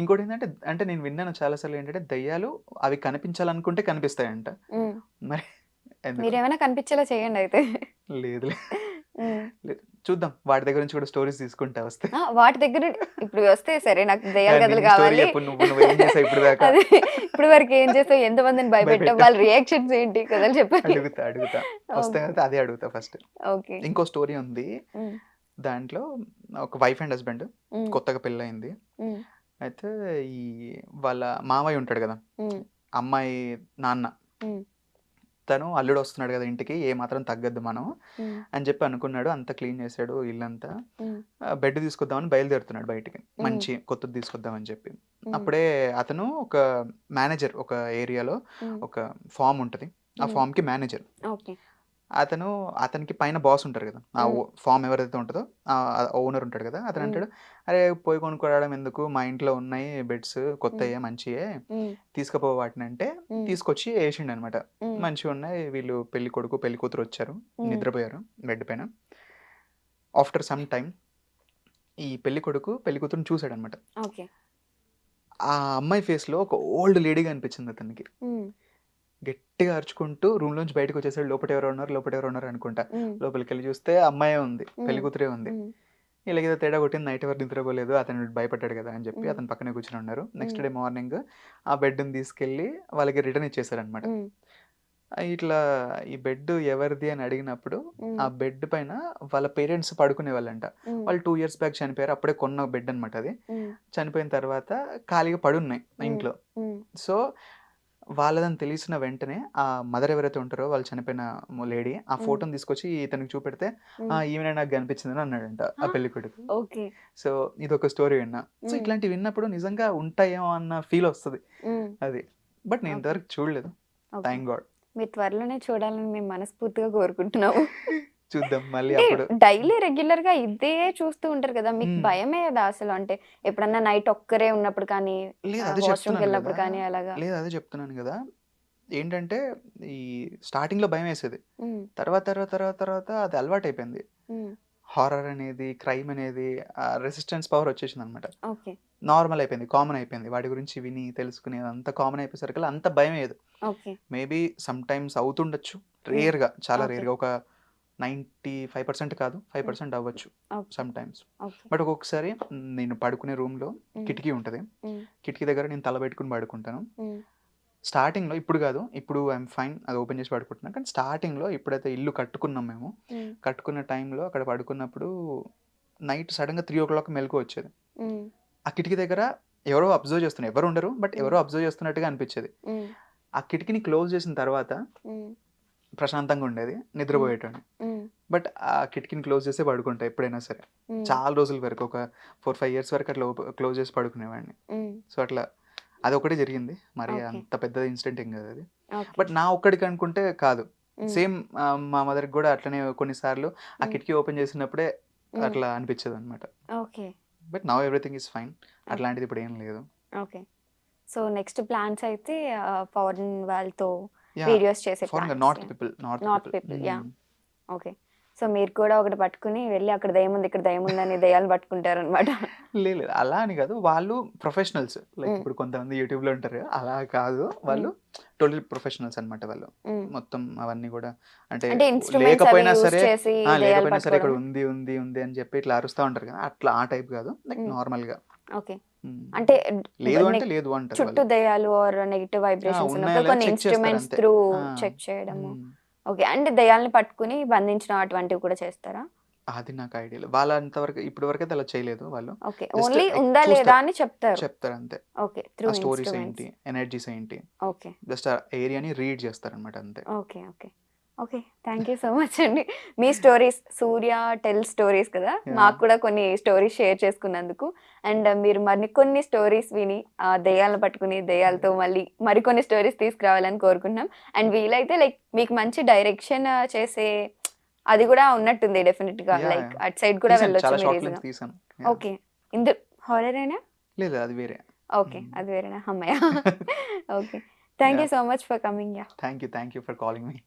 ఇంకోటి ఏంటంటే, అంటే నేను విన్నాను చాలాసార్లు ఏంటంటే, దయ్యాలు అవి కనిపించాలనుకుంటే కనిపిస్తాయంట. ఉమ్. మరి ఎందుకు? మీరేమైనా కనిపించేలా చేయండి అయితే. లేదులే, ఉమ్. లేదు. చూద్దాం, వాటి దగ్గర నుంచి కూడా స్టోరీస్ తీసుకుంటా వస్తే. ఆ, వాటి దగ్గర ఇప్పుడు వస్తే సరే, నాకు దయ్యాల నీ కథలు స్టోరీ కావాలి. చెప్పు, నువ్వు ఏం చేసావు ఇప్పుడు దాకా? అదే, ఇప్పుడు వరకు ఏం చేస్తావు, ఎంతమందిని భయపెట్టావు, భయపెట్టావు. వాళ్ళ రియాక్షన్స్ ఏంటి, కథలు చెప్పండి. అడుగుతా వస్తే ఓకే. అయితే అదే అడుగుతా ఫస్ట్. ఓకే. ఇంకో స్టోరీ ఉంది. ఉమ్, దాంట్లో ఒక వైఫ్ అండ్ హస్బెండ్, ఉమ్, కొత్తగా పెళ్ళయింది. ఉమ్, అయితే ఈ వాళ్ళ మావయ్య ఉంటాడు కదా, ఉమ్, అమ్మాయి నాన్న, ఉమ్, తను అల్లుడు వస్తున్నాడు కదా ఇంటికి, ఏ మాత్రం తగ్గద్దు మనం ఉమ్, అని చెప్పి అనుకున్నాడు. అంతా క్లీన్ చేశాడు ఇల్లంతా. ఉమ్, బెడ్ తీసుకొద్దామని బయలుదేరుతున్నాడు బయటికి, ఉమ్, మంచి కొత్తది తీసుకొద్దామని చెప్పి. ఉమ్, అప్పుడే అతను ఒక మేనేజర్, ఒక ఏరియాలో ఉమ్, ఒక ఫామ్ ఉంటుంది, ఆ ఉమ్. ఫామ్కి మేనేజర్. ఓకే. అతనికి పైన బాస్ ఉంటారు కదా, ఆ ఉమ్, ఫామ్ ఎవరైతే ఉంటుందో ఆ ఓనర్ ఉంటాడు కదా, అతను ఉమ్, అంటాడు, అరే పోయి కొనుక్కోవడం ఎందుకు, మా ఇంట్లో ఉన్నాయి బెడ్స్ ఉమ్, కొత్తయే మంచియే, ఉమ్, తీసుకుపో వాటిని అంటే ఉమ్, తీసుకొచ్చి వేసిండు అనమాట. ఉమ్, మంచిగా ఉన్నాయి. వీళ్ళు పెళ్లి కొడుకు పెళ్లి కూతురు వచ్చారు, ఉమ్. నిద్రపోయారు బెడ్ పైన. ఆఫ్టర్ సమ్ టైం ఈ పెళ్లి కొడుకు పెళ్లి కూతురుని చూశాడు అనమాట. ఓకే. ఆ అమ్మాయి ఫేస్లో ఒక ఓల్డ్ లేడీగా అనిపించింది అతనికి. ఉమ్, గట్టిగా అరుచుకుంటూ రూమ్ లోంచి బయటకు వచ్చేసాడు. లోపల ఎవరో ఉన్నారు అనుకుంటా. ఉమ్, లోపలికి వెళ్ళి చూస్తే అమ్మాయే ఉంది, పెళ్లి ఉమ్, కూతురే ఉంది. ఉమ్, ఇలాగేదో తేడా కొట్టింది, నైట్ ఎవరు నిద్రపోలేదు, అతను భయపడ్డాడు కదా అని చెప్పి ఉమ్, అతను పక్కనే కూర్చొని ఉన్నారు. నెక్స్ట్ ఉమ్, డే మార్నింగ్ ఆ బెడ్ని తీసుకెళ్ళి వాళ్ళకి రిటర్న్ ఇచ్చేసారనమాట. ఉమ్, ఇట్లా ఈ బెడ్ ఎవరిది అని అడిగినప్పుడు ఉమ్, ఆ బెడ్ పైన వాళ్ళ పేరెంట్స్ పడుకునే వాళ్ళంట. ఉమ్, వాళ్ళు 2 years బ్యాక్ చనిపోయారు, అప్పుడే కొన్న బెడ్ అనమాట అది. ఉమ్, చనిపోయిన తర్వాత ఖాళీగా పడున్నాయి ఉమ్, ఇంట్లో. ఉమ్, సో వాళ్ళదని తెలిసిన వెంటనే ఆ మదర్ ఎవరైతే ఉంటారో, వాళ్ళు చనిపోయిన లేడీ, ఆ ఉమ్, ఫోటోని తీసుకొచ్చి ఇతనికి చూపెడితే, ఉమ్. ఈమెనే నాకు కనిపించిందని అన్నాడంట ఆ ఆ, పెళ్లి కొడుకు. ఓకే. సో ఇదొక స్టోరీ విన్నా. సో ఉమ్, ఇట్లాంటివి విన్నప్పుడు నిజంగా ఉంటాయేమో అన్న ఫీల్ వస్తుంది ఉమ్, అది. బట్ నేను ఓకే. ఇంతవరకు చూడలేదు, ఓకే. Thank God. మీరు త్వరలోనే చూడాలని మేము మనస్ఫూర్తిగా కోరుకుంటున్నాము. చూద్దాం మళ్ళీ అంటే అప్పుడు. డైలీ రెగ్యులర్ గా ఇదే చూస్తూ ఉంటారు కదా, మీకు మ్మ్. భయమే కదా అసలు? అంటే ఎప్పుడన్నా నైట్ ఒక్కరే ఉన్నప్పుడు కానీ, లేదు అదే వాష్రూమ్కి చెప్తున్నాను వెళ్ళినప్పుడు కదా, కానీ అలాగా? లేదు అదే చెప్తున్నాను కదా. ఏంటంటే ఈ స్టార్టింగ్లో భయం వేసేది, ఉమ్, తర్వాత తర్వాత తర్వాత తర్వాత అది అలవాటు అయిపోయింది. ఉమ్, హారర్ అనేది, క్రైమ్ అనేది, రెసిస్టెన్స్ పవర్ వచ్చేసింది అనమాట. ఓకే. నార్మల్ అయిపోయింది, కామన్ అయిపోయింది. వాటి గురించి విని తెలుసుకుని అంత కామన్ అయిపోయేసరికి అంత భయం లేదు. ఓకే. మేబీ సమ్ టైమ్స్ అవుతుండొచ్చు, ఉమ్, రేర్గా, చాలా ఓకే. రేర్గా, ఒక 95% కాదు, ఉమ్, 5% అవ్వచ్చు okay. Some times. Okay. But ఒక్కొక్కసారి నేను పడుకునే రూమ్లో ఉమ్, కిటికీ ఉంటుంది, ఉమ్, కిటికీ దగ్గర నేను తల పెట్టుకుని పడుకుంటాను. ఉమ్, స్టార్టింగ్లో, ఇప్పుడు కాదు, ఇప్పుడు ఐఎమ్ ఫైన్, అది ఓపెన్ చేసి పడుకుంటున్నాను. కానీ స్టార్టింగ్లో ఎప్పుడైతే ఇల్లు కట్టుకున్నాం మేము, ఉమ్, కట్టుకున్న టైంలో అక్కడ పడుకున్నప్పుడు నైట్ సడన్గా 3 o'clock మెలకు వచ్చేది. ఉమ్, ఆ కిటికీ దగ్గర ఎవరో అబ్జర్వ్ చేస్తున్నారు, ఎవరు ఉండరు, బట్ ఉమ్, ఎవరో అబ్జర్వ్ చేస్తున్నట్టుగా అనిపించేది. ఉమ్, ఆ కిటికీని క్లోజ్ చేసిన తర్వాత ఉమ్, ప్రశాంతంగా ఉండేది, ఉమ్, నిద్రపోయేటోని. ఉమ్, బట్ ఆ కిటికీని క్లోజ్ చేసే పడుకుంటా ఎప్పుడైనా సరే. ఉమ్, చాలా రోజుల వరకు, ఒక 4-5 years వరకు అట్లా క్లోజ్ చేసి పడుకునేవాడిని. ఉమ్, సో అట్లా అదొకటే జరిగింది, మరి ఓకే. అంత పెద్ద ఇన్సిడెంట్ ఏం కాదు అది. ఓకే. బట్ నా ఒక్కడికి అనుకుంటే కాదు, ఉమ్, సేమ్ మా మదర్కి కూడా అట్లనే కొన్నిసార్లు ఆ ఉమ్, కిటికీ ఓపెన్ చేసినప్పుడే ఉమ్, అట్లా అనిపించేది అనమాట. Okay. But now everything is fine, okay. అట్లాంటిది ఇప్పుడు ఏం లేదు. ఓకే. సో నెక్స్ట్ ప్లాన్స్ అయితే ఫారెన్ వాళ్ళతో యా, వీడియోస్ చేసే foreign plans. North people, north north people. People, yeah. Okay. So మీరు కూడా ఒకటి పట్టుకుని వెళ్ళి అక్కడ దయ్యం ఉంది, ఇక్కడ దయ్యం ఉందని దయ్యాలు పట్టుకుంటారనమాట. లేదు అలా అని కాదు, వాళ్ళు ప్రొఫెషనల్స్. లైక్ ఇప్పుడు కొంతమంది యూట్యూబ్లో ఉంటారు కదా, అలా కాదు, వాళ్ళు టోటల్ ప్రొఫెషనల్స్ అనమాట. వాళ్ళు మొత్తం అవన్నీ కూడా, అంటే అంటే ఇన్స్ట్రుమెంట్స్ అవి లేకపోయినా యూజ్ సరే, చేసి దయ్యాలు లేకపోయినా సరే ఇక్కడ పట్టుకోవడం. ఉంది ఉంది ఉంది అని చెప్పి ఇట్లా అరుస్తూ ఉంటారు కదా, అట్లా ఆ టైప్ కాదు, లైక్ నార్మల్గా. ఓకే. అంటే లేదు అంటే లేదు అంటారు చుట్టూ వాళ్ళు. దయ్యాలు ఆర్ నెగిటివ్ వైబ్రేషన్స్ ఉన్నాయా ఉన్నప్పుడు లేదా కొన్ని చెక్ చేస్తారు ఇన్స్ట్రుమెంట్స్ అంతే. త్రూ ఆ, చెక్ చేయడము. మ్మ్. ఓకే. అంటే దయ్యాలని పట్టుకుని బంధించడం అటువంటివి కూడా చేస్తారా? అది నాకు ఐడియా లేదు. వాళ్ళంతవరకు ఇప్పటి వరకైతే అలా చేయలేదు వాళ్ళు. ఓకే. జస్ట్ ఓన్లీ ఉందా లేదా చూస్తారు. అని చెప్తారు. చెప్తారు అంతే. ఓకే. ఆ త్రూ స్టోరీస్ ఇన్‌స్ట్రుమెంట్స్. ఏంటి, ఎనర్జీస్ ఏంటి, ఓకే. జస్ట్ ఆ ఏరియాని రీడ్ చేస్తారనమాట అంతే. Okay. Okay. Okay. Thank you so much అండి. మీ స్టోరీస్ 'సూర్య టెల్ స్టోరీస్' కదా! మాకు యాహ్! కూడా కొన్ని స్టోరీస్ షేర్ చేసుకున్నందుకు. అండ్ మీరు మరికొన్ని స్టోరీస్ విని దెయ్యాలను పట్టుకుని దెయ్యాలతో మళ్ళీ మరికొన్ని స్టోరీస్ తీసుకురావాలని కోరుకుంటున్నాం. అండ్ వీలైతే లైక్ మీకు మంచి డైరెక్షన్ చేసే అది కూడా ఉన్నట్టుంది డెఫినిట్‌గా. యాహ్! Like yeah! అటు సైడ్ కూడా తీసాను. వెళ్ళొచ్చు చాలా మీరు షార్ట్ ఈజీగా. ఫిల్మ్స్ తీసాను. యాహ్! ఓకే. హారరేనా? లేదు అది వేరే. ఓకే. హ్మ్. అది వేరేనా? హమ్మయ్య! Okay. Thank you yeah! So much for coming. Yeah! Thank you for calling me.